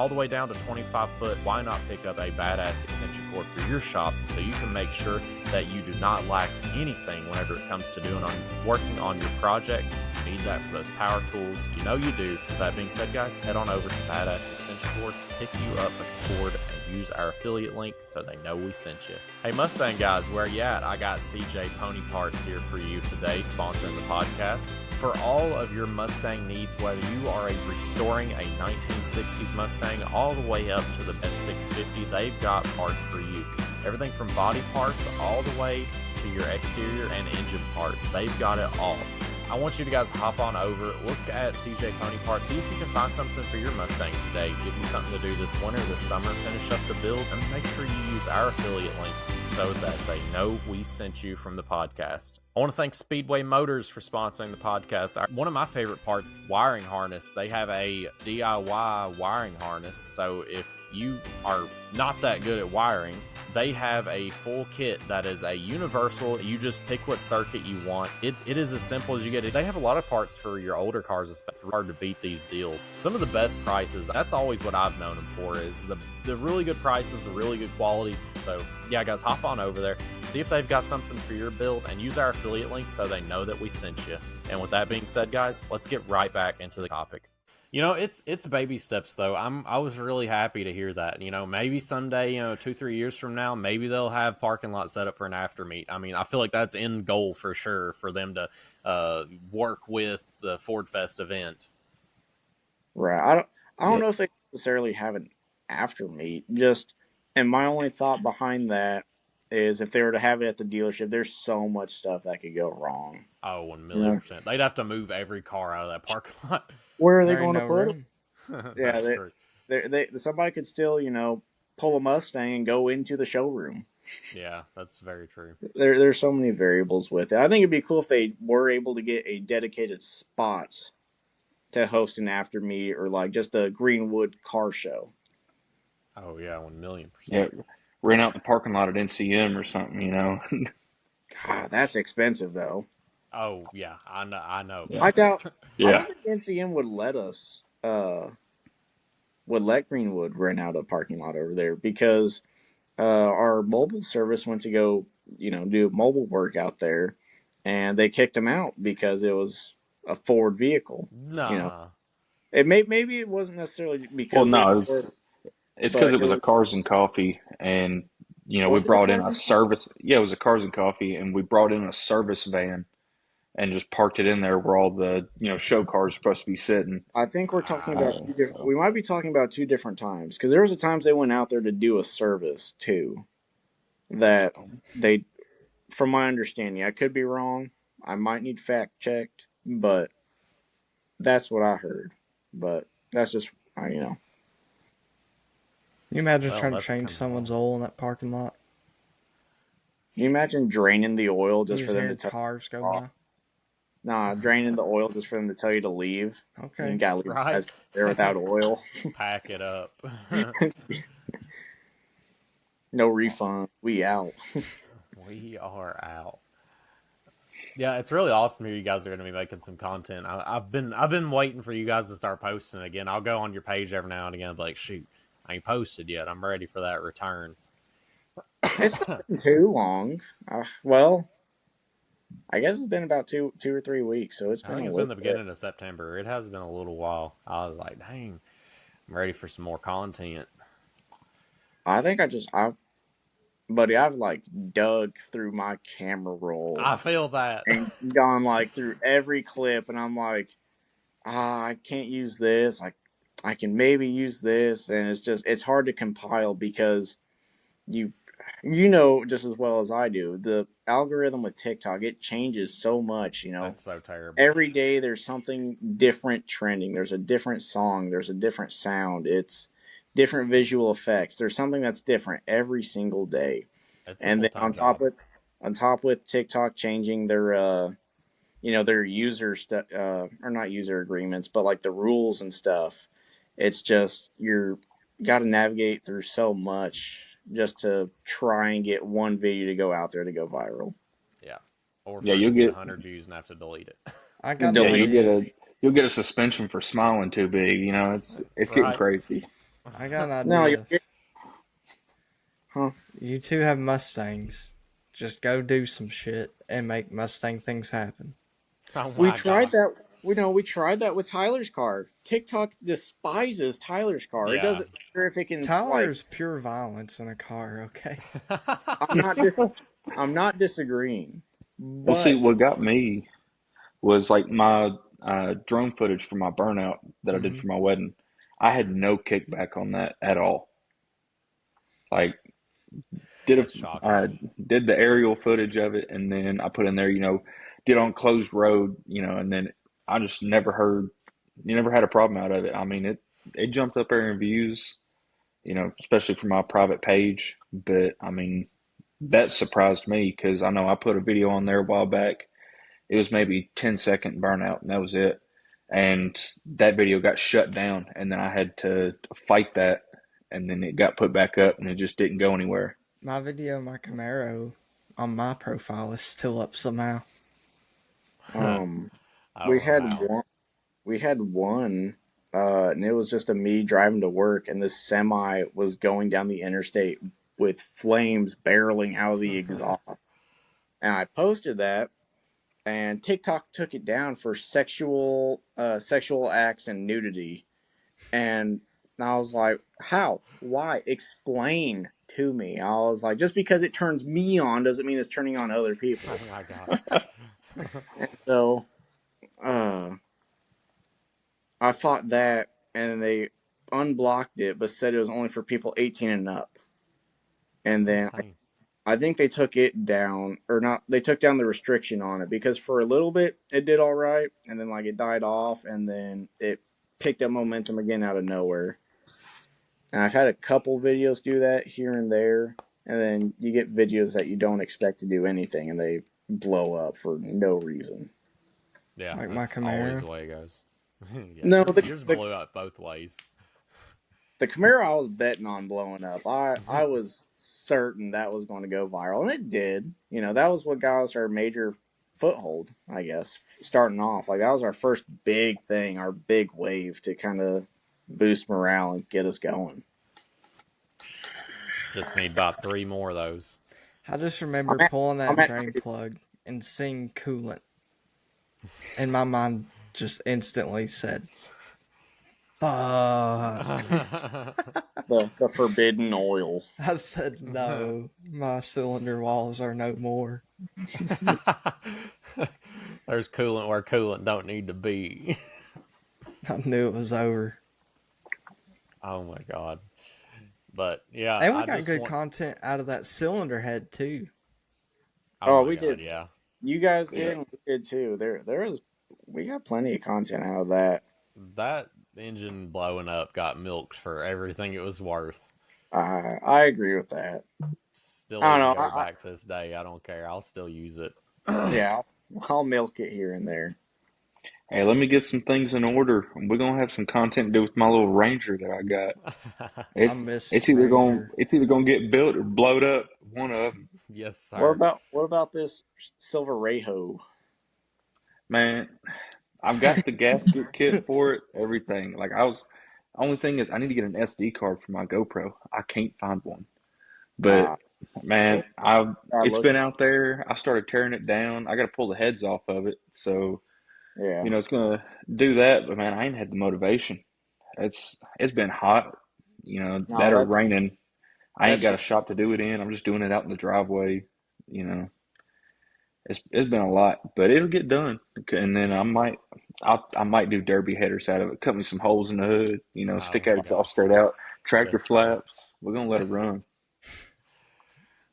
the way down to 25 foot. Why not pick up a Badass extension cord for your shop so you can make sure that you do not lack anything whenever it comes to working on your project? You need that for those power tools. You know you do. With that being said, guys, head on over to Badass Extension Cords, pick you up a cord, and use our affiliate link so they know we sent you. Hey, Mustang guys, where you at? I got CJ Pony Parts here for you today, sponsoring the podcast. For all of your Mustang needs, whether you are restoring a 1960s Mustang all the way up to the S650, they've got parts for you. Everything from body parts all the way to your exterior and engine parts. They've got it all. I want you to guys hop on over, look at CJ Pony Parts, see if you can find something for your Mustang today. Give you something to do this winter, this summer, finish up the build, and make sure you use our affiliate link so that they know we sent you from the podcast. I want to thank Speedway Motors for sponsoring the podcast. One of my favorite parts, wiring harness. They have a DIY wiring harness, so if you are not that good at wiring, they have a full kit that is a universal. You just pick what circuit you want. It is as simple as you get it. They have a lot of parts for your older cars. It's hard to beat these deals. Some of the best prices, that's always what I've known them for, is the really good prices, the really good quality. So yeah, guys, hop on over there, see if they've got something for your build, and use our affiliate link so they know that we sent you. And with that being said, guys, let's get right back into the topic. It's baby steps though. I was really happy to hear that. Maybe someday, 2-3 years from now, maybe they'll have parking lot set up for an after meet. I mean, I feel like that's end goal for sure for them to work with the Ford Fest event. Right. I don't know if they necessarily have an after meet. And my only thought behind that is if they were to have it at the dealership, there's so much stuff that could go wrong. Oh, 1,000,000%. They'd have to move every car out of that parking lot. Where are they There ain't going to no put room. them? That's true. Somebody could still, pull a Mustang and go into the showroom. Yeah, that's very true. There's so many variables with it. I think it'd be cool if they were able to get a dedicated spot to host an after meet or like just a Greenwood car show. Oh yeah, 1,000,000%. Yeah, rent out the parking lot at NCM or something, God, that's expensive though. Oh yeah, I know. Yeah. I doubt. Yeah. I don't think NCM would let us. Would let Greenwood rent out a parking lot over there because our mobile service went to go, do mobile work out there, and they kicked him out because it was a Ford vehicle. Nah. Maybe it wasn't necessarily because Well, no, Ford, it's because but it was a Cars and Coffee, and we was it a brought in Cars a and Coffee? service. Yeah, it was a Cars and Coffee, and we brought in a service van and just parked it in there where all the show cars are supposed to be sitting. I think we're talking about two different. So We might be talking about two different times because there was a times they went out there to do a service too. That they, from my understanding, I could be wrong. I might need fact checked, but that's what I heard. But that's just Can you imagine Well, trying to that's change kinda someone's wrong. oil in that parking lot? Can you imagine draining the oil You just for just them to hearing tell cars go off? by. Nah, draining the oil just for them to tell you to leave. You Okay. gotta leave the Right? guys there without oil. Pack it up. No refund. We out. We are out. Yeah, it's really awesome here. You guys are going to be making some content. I've been waiting for you guys to start posting again. I'll go on your page every now and again, and be like, shoot, I ain't posted yet. I'm ready for that return. It's not been too long. Well, I guess it's been about two or 3 weeks, so it's I been a think it's been little the bit. beginning of September. It has been a little while. I was like, dang, I'm ready for some more content. I think buddy, I've like dug through my camera roll I feel that. and gone like through every clip, and I'm like, I can't use this. I can maybe use this, and it's hard to compile because you you know just as well as I do, the algorithm with TikTok, it changes so much. That's so terrible. Every day there's something different trending. There's a different song. There's a different sound. It's different visual effects. There's something that's different every single day. It's a And full then time job. on top with TikTok changing their their user stuff or not user agreements, but like the rules and stuff. It's just you're got to navigate through so much just to try and get one video to go out there to go viral. Yeah. Or Yeah, for it you'll to get get 100 views and have to delete it. I got an yeah Delete. idea. you'll get a suspension for smiling too big. It's getting Right? crazy. I got an No, idea. huh? You two have Mustangs. Just go do some shit and make Mustang things happen. Oh We my tried God. that. We tried that with Tyler's car. TikTok despises Tyler's car. It Yeah. doesn't matter if it can Tyler like. is pure violence in a car, okay? I'm not dis. I'm not disagreeing, Well, see, but what got me was like my drone footage for my burnout that I did Mm-hmm. for my wedding. I had no kickback on that at all. Like, did That's a shocking. did the aerial footage of it, and then I put in there, did on closed road, and then I just never had a problem out of it. I mean, it jumped up there in views, especially for my private page. But I mean, that surprised me because I know I put a video on there a while back. It was maybe 10-second burnout, and that was it. And that video got shut down, and then I had to fight that, and then it got put back up, and it just didn't go anywhere. My video, my Camaro, on my profile is still up somehow. I um, don't we know had how. one. We had one, and it was just a me driving to work, and this semi was going down the interstate with flames barreling out of the exhaust. And I posted that, and TikTok took it down for sexual acts and nudity. And I was like, how? Why? Explain to me. I was like, just because it turns me on doesn't mean it's turning on other Oh people. my God. And so, uh, I fought that, and they unblocked it, but said it was only for people 18 and up. And That's then insane. I think they took it down, or not. They took down the restriction on it because for a little bit it did all right, and then like it died off, and then it picked up momentum again out of nowhere. And I've had a couple videos do that here and there, and then you get videos that you don't expect to do anything, and they blow up for no reason. Yeah, Like my that's always Camaro. the way it goes. Yeah, No, yours blew up both ways. the Camaro I was betting on blowing up. I was certain that was going to go viral, and it did. That was what got us our major foothold, I guess, starting off. Like that was our first big thing, our big wave to kind of boost morale and get us going. Just need about 3 more of those. I just I'm remember at, pulling I'm that at drain plug and seeing coolant. And my mind just instantly said, fuck. the forbidden oil. I said, no, my cylinder walls are no more. There's coolant where coolant don't need to be. I knew it was over. Oh my God. But yeah, And we Uh, I got just good want. content out of that cylinder head, too. Oh Oh, my we God, did. yeah. You guys Yeah. did, and we did too. We got plenty of content out of that. That engine blowing up got milked for everything it was worth. I agree with that. Still I even don't know. go back to this day. I don't care. I'll still use it. Yeah, I'll milk it here and there. Hey, let me get some things in order. We're gonna have some content to do with my little Ranger that I got. I It's missed it's either gonna Ranger. it's either gonna get built or blowed up. One of them. Yes, sir. What about this Silverado? Man, I've got the gasket kit for it. Everything. Like I was. Only thing is, I need to get an SD card for my GoPro. I can't find one. But Ah, man, well, I've I it's look. been out there. I started tearing it down. I got to pull the heads off of it. So Yeah. it's gonna do that. But man, I ain't had the motivation. It's been hot. No, That or raining. I ain't that's got a shop to do it in. I'm just doing it out in the driveway. You know, it's been a lot, but it'll get done. And then I might do derby headers out of it. Cut me some holes in the hood. Oh Stick that my god. exhaust straight out. Tractor Yes, sir. flaps. We're gonna let it run.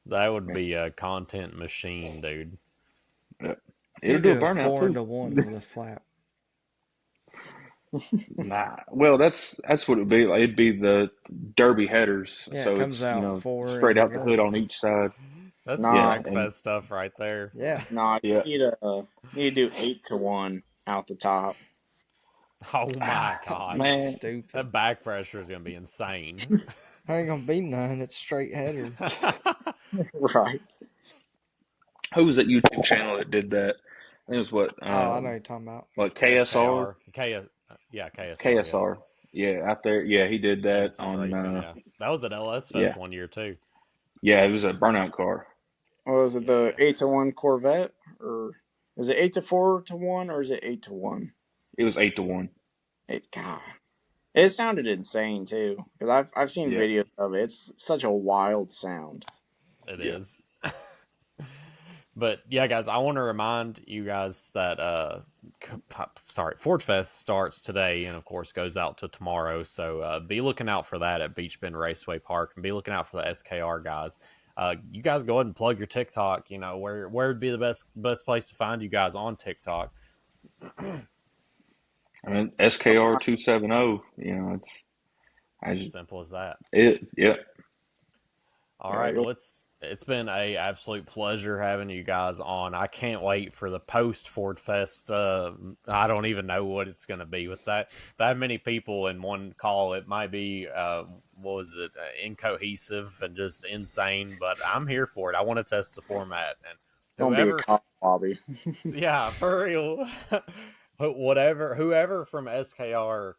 That would be a content machine, dude. Yeah. You It'll do a do a burnout too. 4-to-1 with a flap. Nah, well, that's what it'd be. Like, it'd be the derby headers, Yeah, it so comes it's out 4 straight and out the hood one. on each side. That's some nah, Yeah, wreck and fest stuff right there. Yeah. nah. yeah. You need to do 8-to-1 out the top. Oh my That'd god. be Man, stupid. That back pressure is gonna be insane. There ain't gonna be none. It's straight header. Right. who was that YouTube channel that did that? I think it was Oh, I know you're talking about. what KSR, SKR. Yeah, KSR, yeah. KSR. Yeah, out there. Yeah, he did that Kevin Smith on. Racing, yeah. That was at LS Fest Yeah, one year too. yeah. It was a burnout car. Was it the Yeah. 8-to-1 Corvette, or is it 8-to-4-to-1, or is it 8-to-1? It was 8-1. God, it sounded insane too. Because I've seen Yeah, videos of it. It's such a wild sound. It yeah. is. But yeah, guys, I want to remind you guys that Ford Fest starts today and of course goes out to tomorrow. So be looking out for that at Beach Bend Raceway Park, and be looking out for the SKR guys. You guys go ahead and plug your TikTok. Where would be the best place to find you guys on TikTok? I mean SKR270. I just Simple as that. it. Yeah. All Yeah, right. Well, it's been a absolute pleasure having you guys on. I can't wait for the post Ford Fest. I don't even know what it's going to be with that many people in one call. It might be what was it, incohesive and just insane. But I'm here for it. I want to test the format, and gonna be a whoever, cop lobby. yeah, for real. But whoever from SKR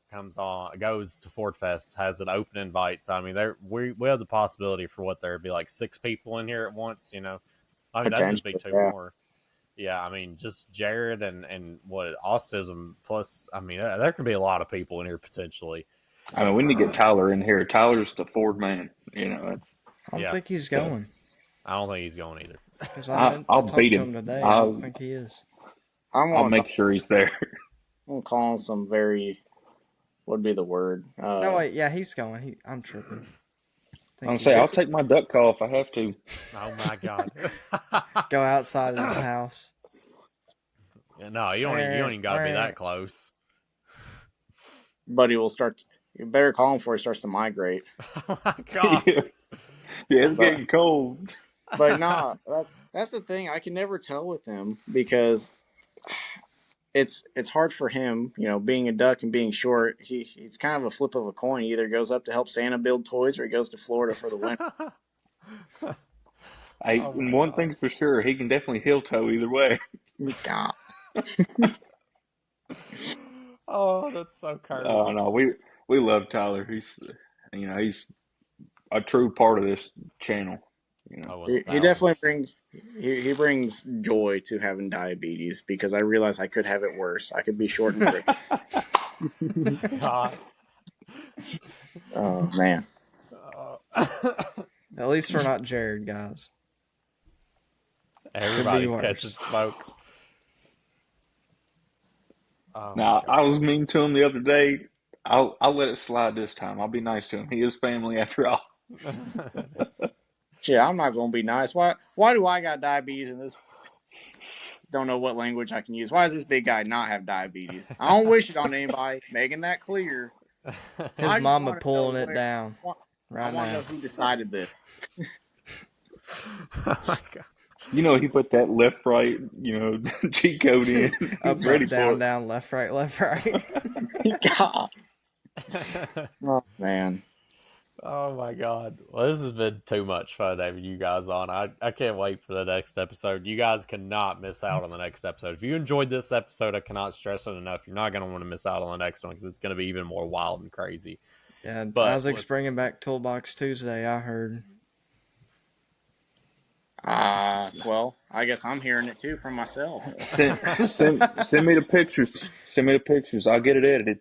goes to Ford Fest has an open invite. So I mean, we have the possibility for what there'd be like 6 people in here at once. I mean that'd just be Potentially, two yeah. more. Yeah, I mean just Jared and what autism plus. I mean there could be a lot of people in here potentially. I mean, we need to get Tyler in here. Tyler's the Ford man. It's I don't Yeah, think he's so going. I don't think he's going either. Because I I'll talked beat to him. him today. I don't I'll think he is. I'm I'll gonna make sure he's there. I'm gonna call him some very, what would be the word? No, wait. Yeah, he's going. I'm tripping. I think I'll he say I'll is. take my duck call if I have to. Oh my god. Go outside his house. No, you don't even got to be that close. Buddy will start. You better call him before he starts to migrate. Oh my god. Yeah, it's But getting cold. nah, that's the thing. I can never tell with him because it's hard for him. Being a duck and being short, he's kind of a flip of a coin. He either goes up to help Santa build toys, or he goes to Florida for the winter. Oh my One god. thing's for sure, he can definitely heel toe either way. God, Oh, that's so Oh cursed. no, we love Tyler. He's a true part of this channel. Oh, he definitely brings he brings joy to having diabetes because I realize I could have it worse. I could be short and pretty. God. Oh man. At least we're not Jared, guys. Could be Everybody's catching worse. smoke. Oh my Now, I god. was mean to him the other day. I'll let it slide this time. I'll be nice to him. He is family after all. Shit, I'm not gonna be nice. Why do I got diabetes and this don't know what language I can use? Why does this big guy not have diabetes? I don't wish it on anybody, making that clear. His I just mama want to know pulling it where down I right want to now. know who decided this. Oh my god. You know, he put that left right, cheat code in. He's Up, up, ready for down, it. down, left, right, left, right. God. Oh man. Oh my god. Well, this has been too much fun having you guys on. I can't wait for the next episode. You guys cannot miss out on the next episode. If you enjoyed this episode, I cannot stress it enough. You're not going to want to miss out on the next one because it's going to be even more wild and crazy. Yeah, But Isaac's bringing back Toolbox Tuesday, I heard. Well, I guess I'm hearing it too from myself. Send me the pictures. Send me the pictures. I'll get it edited.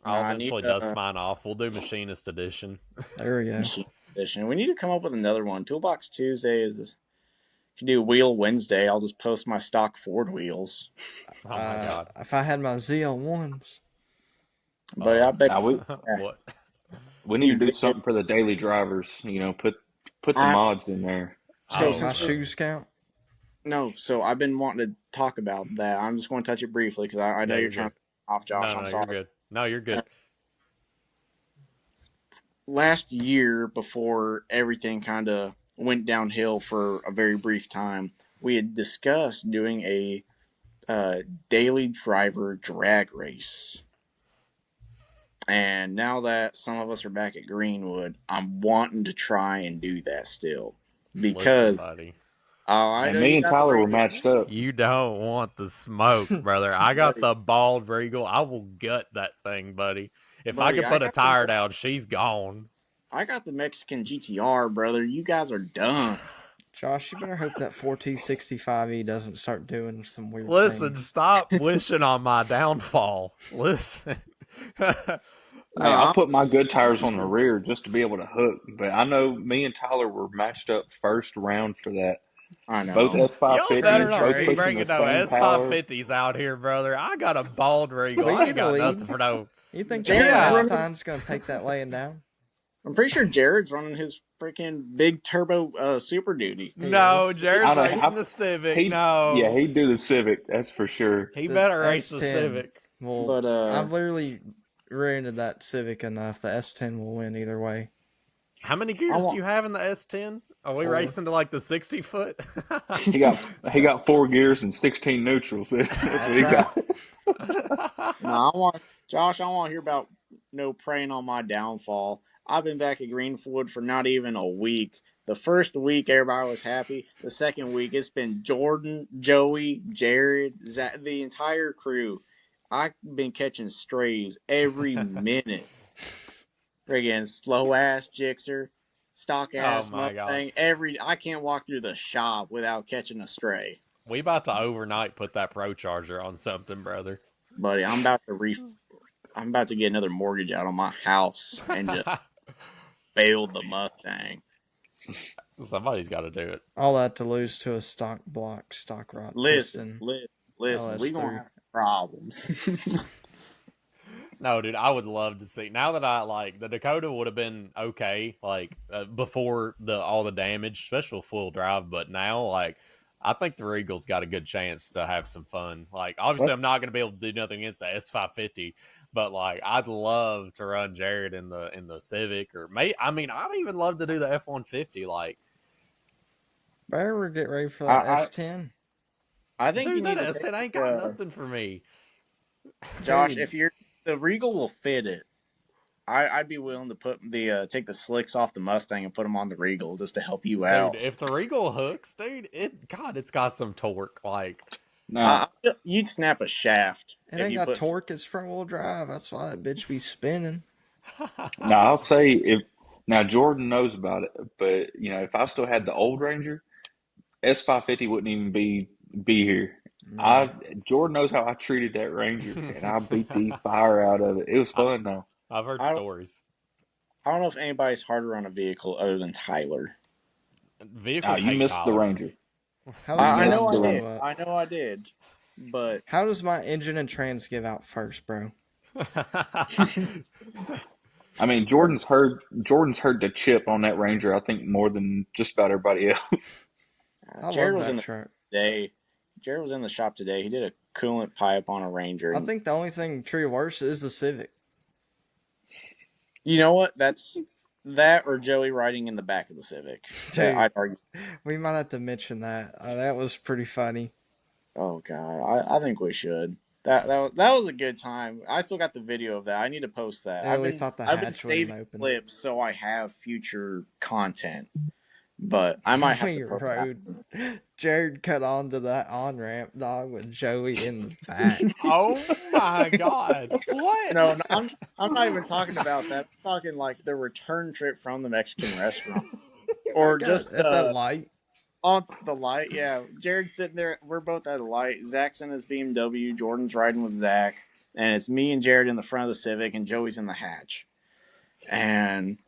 I'll I need eventually dust mine off. We'll do Machinist Edition. There we go. machine edition. We need to come up with another one. Toolbox Tuesday is this. You can do Wheel Wednesday. I'll just post my stock Ford wheels. Oh my god. If I had my ZL1s. But I bet Now What? we need to do dude, something for the daily drivers. Put the I mods in there. so My since shoes count. no, so I've been wanting to talk about that. I'm just going to touch it briefly because I know Yeah, you're you're trying good. to off, Josh. No, I'm you're sorry. good. No, you're good. Last year, before everything kind of went downhill for a very brief time, we had discussed doing a daily driver drag race. And now that some of us are back at Greenwood, I'm wanting to try and do that still. Listen, Because, buddy. I And know me you and got the Tyler were Regal. matched up. You don't want the smoke, brother. I got Buddy, the bald Regal. I will gut that thing, buddy. If I buddy, could put a tire down, she's gone. I got the Mexican GTR, brother. You guys are done. Josh, you better hope that 4T65E doesn't start doing some weird Listen, things. stop wishing on my downfall. Listen. No, Hey, I'll put my good tires on the rear just to be able to hook. But I know me and Tyler were matched up first round for that. I Both know. Y'all better S550s, not both be pushing the bringing no same power. S550s out here, brother. I got a bald Regal. We I need ain't to got lead. nothing for no. You think that Jared's Yeah. running. S-Tine's going to take that laying down? I'm pretty sure Jared's running his freaking big turbo Super Duty. No, Jared's I don't racing know. the Civic. Yeah, No. he'd do the Civic, that's for sure. He The better race the S10. Civic. Well, But I've literally rented that Civic enough. The S10 will win either way. How many gears do you have in the S10? Are we 4. racing to like the 60 foot? He got 4 gears and 16 neutrals. That's what he got. no, I want Josh. I want to hear about preying on my downfall. I've been back at Greenwood for not even a week. The first week, everybody was happy. The second week, it's been Jordan, Joey, Jared, Zach, the entire crew. I've been catching strays every minute. Friggin' slow ass Gixxer, stock ass Oh my God. Mustang. I can't walk through the shop without catching a stray. We about to overnight put that Pro Charger on something, brother. Buddy, I'm about to get another mortgage out on my house and just bail the Mustang. Somebody's got to do it. All that to lose to a stock block, stock rod Listen, piston. listen. We gonna have some problems. No, dude, I would love to see. Now that I like the Dakota would have been okay, like before all the damage, especially with full drive. But now, like, I think the Regal's got a good chance to have some fun. Like, obviously, I'm not going to be able to do nothing against the S550, but like, I'd love to run Jared in the Civic, or I'd even love to do the F150. Like, Better get ready for that S10. I think dude, you need that to S10 ain't got nothing for me. Josh, Dude. if the Regal will fit it. I'd be willing to put take the slicks off the Mustang and put them on the Regal just to help you out. Dude, if the Regal hooks, dude, it's got some torque. Like, Now, you'd snap a shaft. It ain't got torque, it's front wheel drive. That's why that bitch be spinning. now I'll say Jordan knows about it, but if I still had the old Ranger, S550 wouldn't even be here. Jordan knows how I treated that Ranger, and I beat the fire out of it. It was fun though. I've heard stories. I don't know if anybody's harder on a vehicle other than Tyler. Vehicles You hate missed the Tyler. Ranger. I know I did. But how does my engine and trans give out first, bro? I mean, Jordan's heard the chip on that Ranger, I think, more than just about everybody else. Jared was in the truck today. Jared was in the shop today. He did a coolant pipe on a Ranger. I think the only thing true worse is the Civic. You know what? That's That or Joey riding in the back of the Civic. Dude, I'd argue. we might have to mention that. That was pretty funny. Oh God, I think we should. That was a good time. I still got the video of that. I need to post that. Yeah, we thought the I've been hatch wouldn't saving open. clips so I have future content, but I might have to We post that. rode. Jared cut onto that on ramp, dog, with Joey in the back. Oh my God! What? No, I'm not even talking about that. I'm talking like the return trip from the Mexican restaurant, or just At that light. on the light. Yeah, Jared's sitting there. We're both at a light. Zach's in his BMW. Jordan's riding with Zach, and it's me and Jared in the front of the Civic, and Joey's in the hatch. And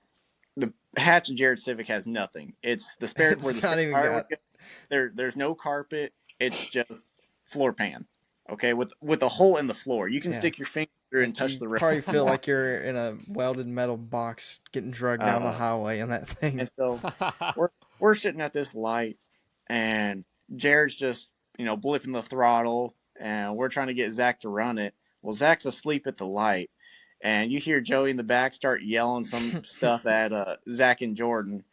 the hatch of Jared's Civic has nothing. It's the spare It's where the not spare even tire got. would go. There's no carpet. It's just floor pan. Okay, with a hole in the floor. You can stick your finger through and touch You the rail. probably feel like you're in a welded metal box getting dragged down the highway in that thing. And so we're sitting at this light, and Jared's just blipping the throttle, and we're trying to get Zach to run it. Well, Zach's asleep at the light, and you hear Joey in the back start yelling some stuff at Zach and Jordan.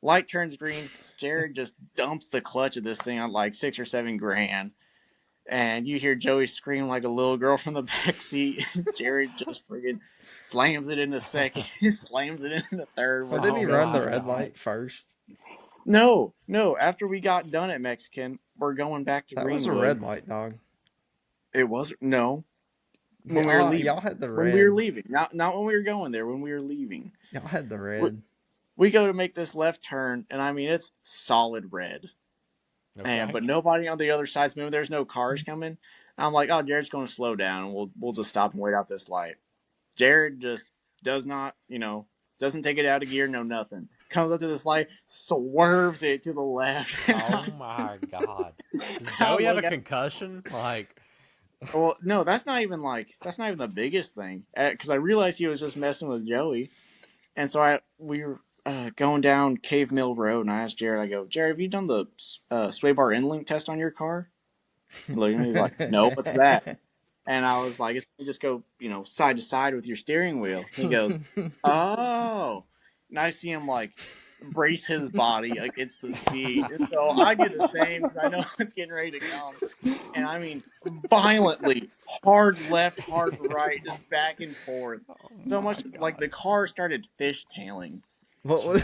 Light turns green. Jared just dumps the clutch of this thing on like $6 or $7 grand. And you hear Joey scream like a little girl from the back seat. Jared just friggin' slams it in the second, slams it in the third. Well, We're didn't just he going run the through red it. light first? No. After we got done at Mexican, we're going back to That Greenwood. was a red light, dog. It was no. When we were leaving, y'all had the red. When we were leaving, not when we were going there. When we were leaving, Y'all had the red. We go to make this left turn, and I mean it's solid red. Okay. But nobody on the other side's moving. There's no cars coming. I'm like, oh, Jared's going to slow down, and we'll just stop and wait out this light. Jared just does not, doesn't take it out of gear, no nothing. Comes up to this light, swerves it to the left. Oh my God! Does Joey have a concussion? Like, well, no, that's not even the biggest thing. Because I realized he was just messing with Joey, and so we were going down Cave Mill Road, and I asked Jared, I go, Jared, have you done the sway bar end link test on your car? He looked at me like, no, what's that? And I was like, it's going to just go, side to side with your steering wheel. He goes, oh. And I see him like brace his body against the seat. And so I do the same because I know it's getting ready to come. And I mean, violently, hard left, hard right, just back and forth. So much like the car started fishtailing. What was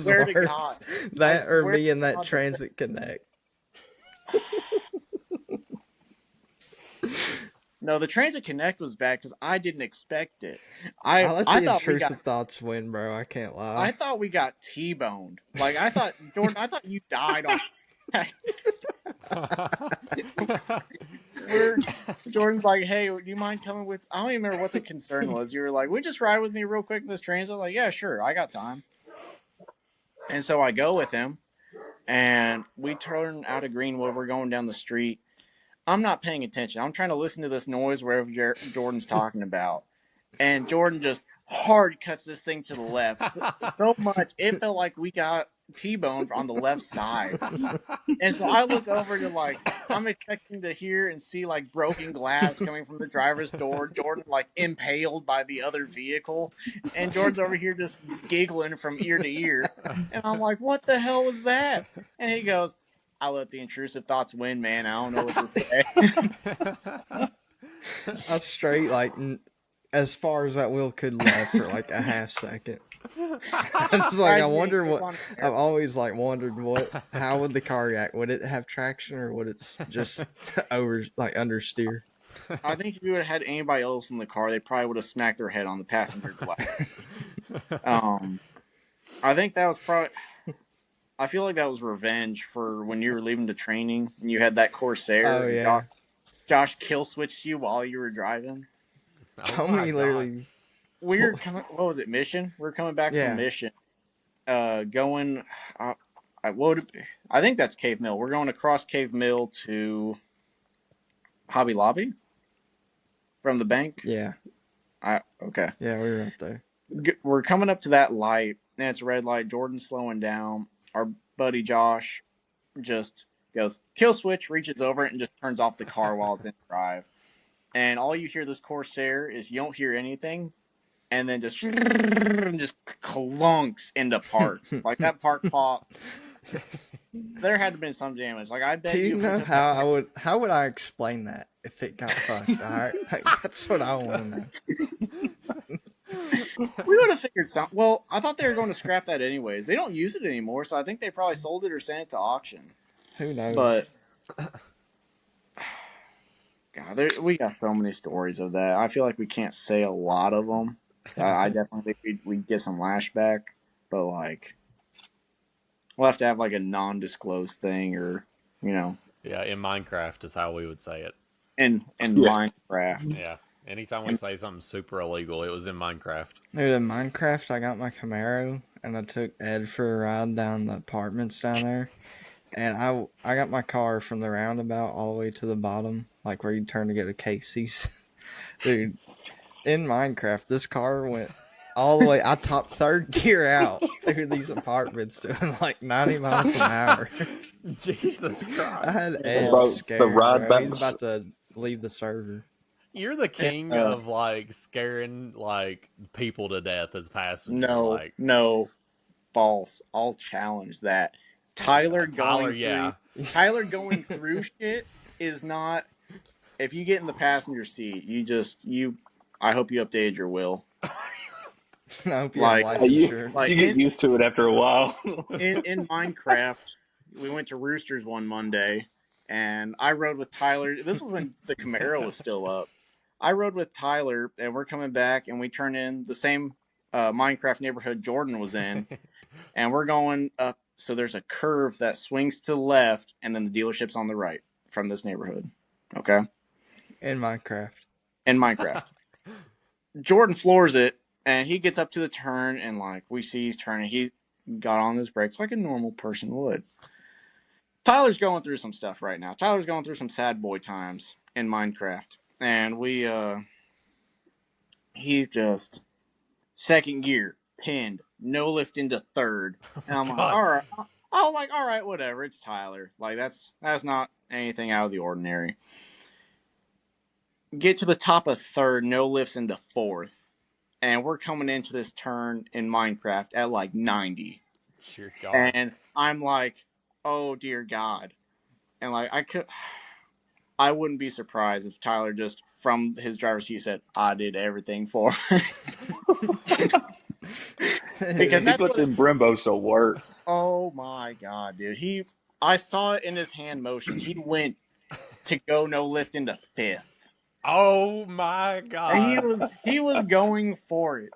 swear to God, that or being that Transit Connect? No, the Transit Connect was bad because I didn't expect it. I let the intrusive thoughts win, bro. I can't lie. I thought we got T-boned. Like I thought, Jordan. I thought you died on. Jordan's like, hey, do you mind coming with? I don't even remember what the concern was. You were like, we just ride with me real quick in this transit. Like, yeah, sure, I got time. And so I go with him, and we turn out of Greenwood. We're going down the street. I'm not paying attention. I'm trying to listen to this noise wherever Jordan's talking about. And Jordan just hard cuts this thing to the left. So much. It felt like we got T-boned on the left side. And so I look over to I'm expecting to hear and see broken glass coming from the driver's door. Jordan impaled by the other vehicle. And Jordan's over here just giggling from ear to ear. And I'm like, what the hell was that? And he goes, I let the intrusive thoughts win, man. I don't know what to say. I straight as far as that wheel could left for a half second. It's I wonder what. I've always wondered how would the car react? Would it have traction or would it just understeer? I think if you would have had anybody else in the car, they probably would have smacked their head on the passenger glass. I think that was probably. I feel like that was revenge for when you were leaving to training and you had that Corsair. Oh, yeah. Josh kill switched you while you were driving. Literally. We were coming. What was it? Mission. We were coming back from Mission. Going. I think that's Cave Mill. We're going across Cave Mill to Hobby Lobby from the bank. Yeah. Okay. Yeah, we were up there. We're coming up to that light, and it's a red light. Jordan's slowing down. Our buddy Josh just goes, kill switch, reaches over it, and just turns off the car while it's in drive. And all you hear this Corsair is you don't hear anything. and then just clunks into park. Like that park pop. There had to have been some damage. Like I Do bet you you if we know took that thing, how would I explain that if it got fucked? All right, like, that's what I want to know. we would have figured something. Well, I thought they were going to scrap that anyways. They don't use it anymore, so I think they probably sold it or sent it to auction. Who knows? But God, we got so many stories of that. I feel like we can't say a lot of them. I definitely think we'd get some lashback, but like we'll have to have like a non-disclosed thing, or Yeah, in Minecraft is how we would say it. in Yeah. Minecraft. Yeah. Anytime we say something super illegal, it was in Minecraft. Dude, in Minecraft, I got my Camaro and I took Ed for a ride down the apartments down there. And I got my car from the roundabout all the way to the bottom, like where you turn to get a Casey's. Dude, in Minecraft, this car went all the way. I topped third gear out through these apartments doing like 90 miles an hour. Jesus I had Christ. Ed Bro, the scared, ride bro. He's back. about to leave the server. You're the king Uh, of like scaring like people to death as passenger. no, Like, no, false. I'll challenge that. Tyler Tyler, going through yeah. Tyler going through shit is not. If you get in the passenger seat, I hope you updated your will. I hope you have Like, life You, insurance. like you get used to it after a while. in Minecraft, we went to Roosters one Monday, and I rode with Tyler. This was when the Camaro was still up. I rode with Tyler, and we're coming back, and we turn in the same Minecraft neighborhood Jordan was in, and we're going up. So there's a curve that swings to the left, and then the dealership's on the right from this neighborhood. Okay, In Minecraft. in Minecraft, Jordan floors it, and he gets up to the turn, and like we see he's turning, he got on his brakes like a normal person would. Tyler's going through some stuff right now. Tyler's going through some sad boy times in Minecraft, and he just second gear pinned, no lift into third, and I'm like, God. all right, all right, whatever. It's Tyler. Like that's not anything out of the ordinary. Get to the top of third, no lifts into fourth, and we're coming into this turn in Minecraft at like 90, Dear God. and I'm like, oh dear God, and like I wouldn't be surprised if Tyler just from his driver's seat said, "I did everything for him." Because He that's put what. them Brimbos to work. Oh my God, dude! I saw it in his hand motion. He went to go no lift into fifth, Oh my and God. he was going for it.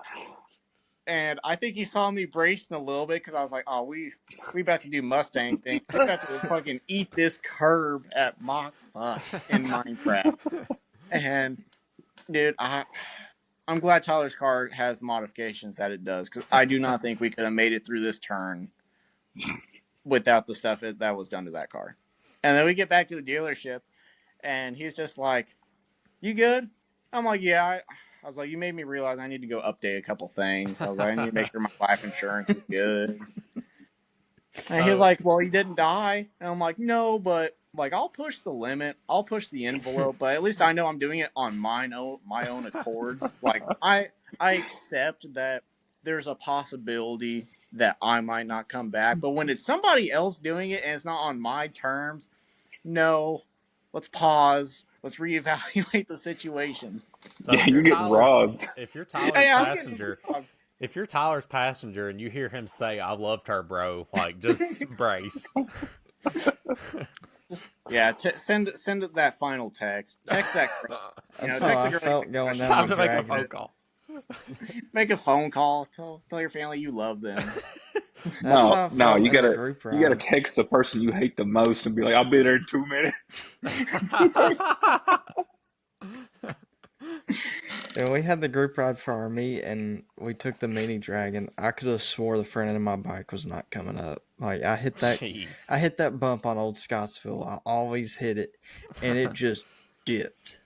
And I think he saw me bracing a little bit because I was like, "Oh, we about to do Mustang thing. We about to fucking eat this curb at Mach fuck in Minecraft." And dude, I'm glad Tyler's car has the modifications that it does, because I do not think we could have made it through this turn without the stuff that was done to that car. And then we get back to the dealership, and he's just like, "You good?" I'm like, "Yeah." I was like, "You made me realize I need to go update a couple things." I was like, "I need to make sure my life insurance is good." And he's like, "Well, he didn't die." And I'm like, "No, but like I'll push the limit, I'll push the envelope, but at least I know I'm doing it on my own accords. Like I accept that there's a possibility that I might not come back, but when it's somebody else doing it and it's not on my terms, no, let's pause. Let's reevaluate the situation." So Yeah, you're getting robbed. if you're Tyler's Hey, I'm getting passenger, robbed. if you're Tyler's passenger and you hear him say, "I loved her, bro," like just brace. Yeah, send that final text. Text that. That's Text how the I girl. felt going down Time the to make a dragon. phone call. Make a phone call. Tell your family you love them. That's how I No, felt you in the gotta group you gotta ride. text the person you hate the most and be like, "I'll be there in 2 minutes." And we had the group ride for our meet, and we took the mini dragon. I could have swore the front end of my bike was not coming up. Like I hit Jeez. that bump on Old Scottsville. I always hit it, and it just dipped.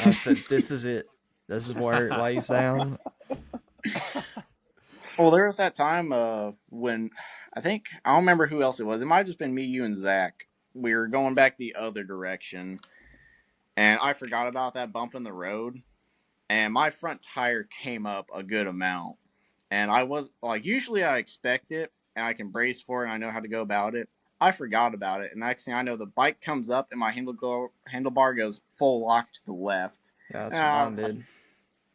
I said, "This is it. This is where it lays down." Well, there was that time when I don't remember who else it was. It might have just been me, you, and Zach. We were going back the other direction, and I forgot about that bump in the road. and my front tire came up a good amount. And I was like, usually I expect it and I can brace for it and I know how to go about it. I forgot about it, and next thing I know, the bike comes up and my handlebar goes full lock to the left. Yeah, that's And what I mine was like,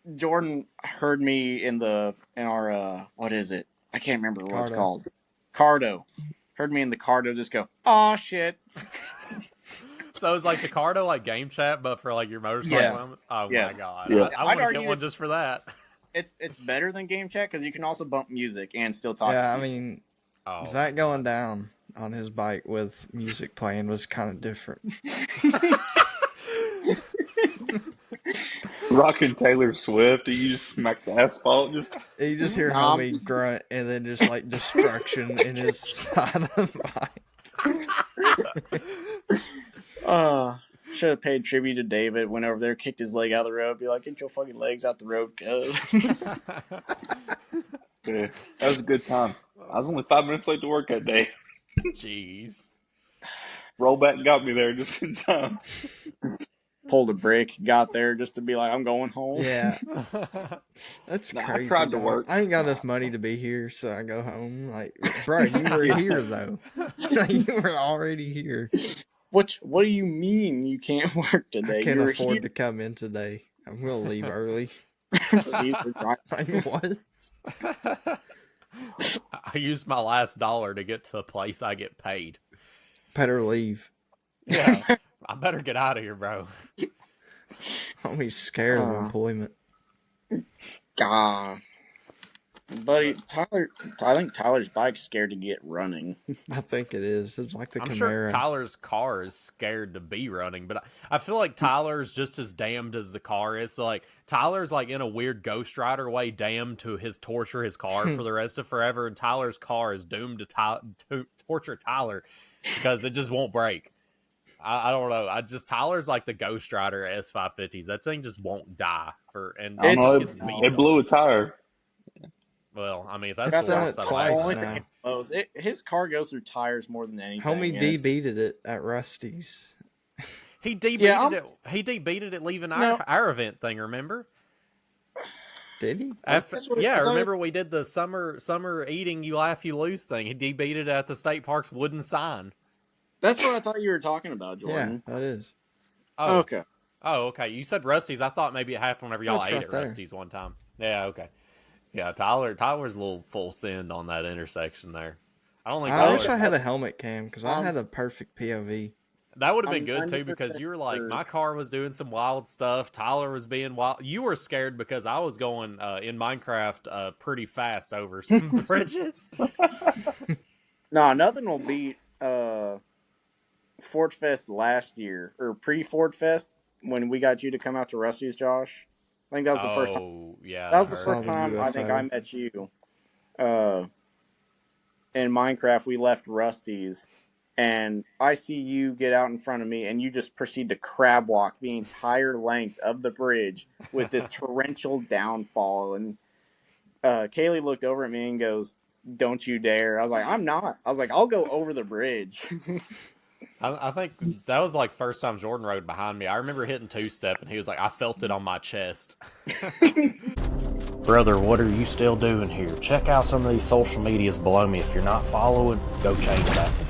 did. Jordan heard me in our what is it? I can't remember what it's Cardo. called. Cardo. Heard me in the Cardo just go, "Oh shit." So it's like the Cardo, like game chat, but for like your motorcycle Yes. helmets. Oh my Yes. god, Yeah. I I'd want to argue get one just for that. it's better than game chat because you can also bump music and still talk to Yeah, I people. mean, Oh, Zach going down on his bike with music playing was kind of different. Rocking Taylor Swift, you just smack the asphalt. Just You just hear Nah, homie grunt and then just like destruction in his side of the bike. Should have paid tribute to David. Went over there, kicked his leg out of the road. Be like, "Get your fucking legs out the road, cuz." yeah, that was a good time. I was only 5 minutes late to work that day. Jeez. Rollback got me there just in time. Pulled a brick, got there just to be like, "I'm going home." Yeah, that's Nah, I crazy. tried to dog. work. I ain't got enough money to be here, so I go home. Like, bro, you were here though. You were already here. What do you mean you can't work today? I can't You're afford to come in today. I'm gonna leave early. Like, what? I used my last dollar to get to a place I get paid. Better leave. Yeah, I better get out of here, bro. I'll be scared of employment. God. Buddy, I think Tyler's bike's scared to get running. I think it is. It's like the I'm Camaro. sure Tyler's car is scared to be running, but I feel like Tyler's just as damned as the car is. So like Tyler's like in a weird Ghost Rider way damned to torture his car for the rest of forever, and Tyler's car is doomed to torture Tyler because it just won't break. I don't know. Tyler's like the Ghost Rider S550s. That thing just won't die and I it don't just know. gets beat. It blew a tire. Well, I mean, if that's I've the done worst it of twice it. now. His car goes through tires more than anything. Homie and D it's- beated it at Rusty's. He debeated it. He debeated it leaving our event thing. Remember? Did he? Remember we did the summer eating you laugh you lose thing. He debeated it at the state park's wooden sign. That's what I thought you were talking about, Jordan. Yeah, that is. Oh, okay. Oh, okay. You said Rusty's. I thought maybe it happened whenever y'all That's ate right at there. Rusty's one time. Yeah, okay. Yeah, Tyler's a little full send on that intersection there. I don't think I wish Tyler's- I had a helmet cam because I had a perfect POV. That would have been I'm good too because 90% you were like, sure. my car was doing some wild stuff. Tyler was being wild. You were scared because I was going in Minecraft pretty fast over some bridges. No, nothing will beat Ford Fest last year or pre-Ford Fest when we got you to come out to Rusty's, Josh. I think that was the first time. Oh, yeah. That was the heard. first Saw the time I think UFO. I met you. In Minecraft, we left Rusty's, and I see you get out in front of me, and you just proceed to crab walk the entire length of the bridge with this torrential downfall. And Kaylee looked over at me and goes, "Don't you dare!" I was like, "I'm not." I was like, "I'll go over the bridge." I think that was like first time Jordan rode behind me. I remember hitting two-step, and he was like, I felt it on my chest. Brother, what are you still doing here? Check out some of these social medias below me. If you're not following, go change that today.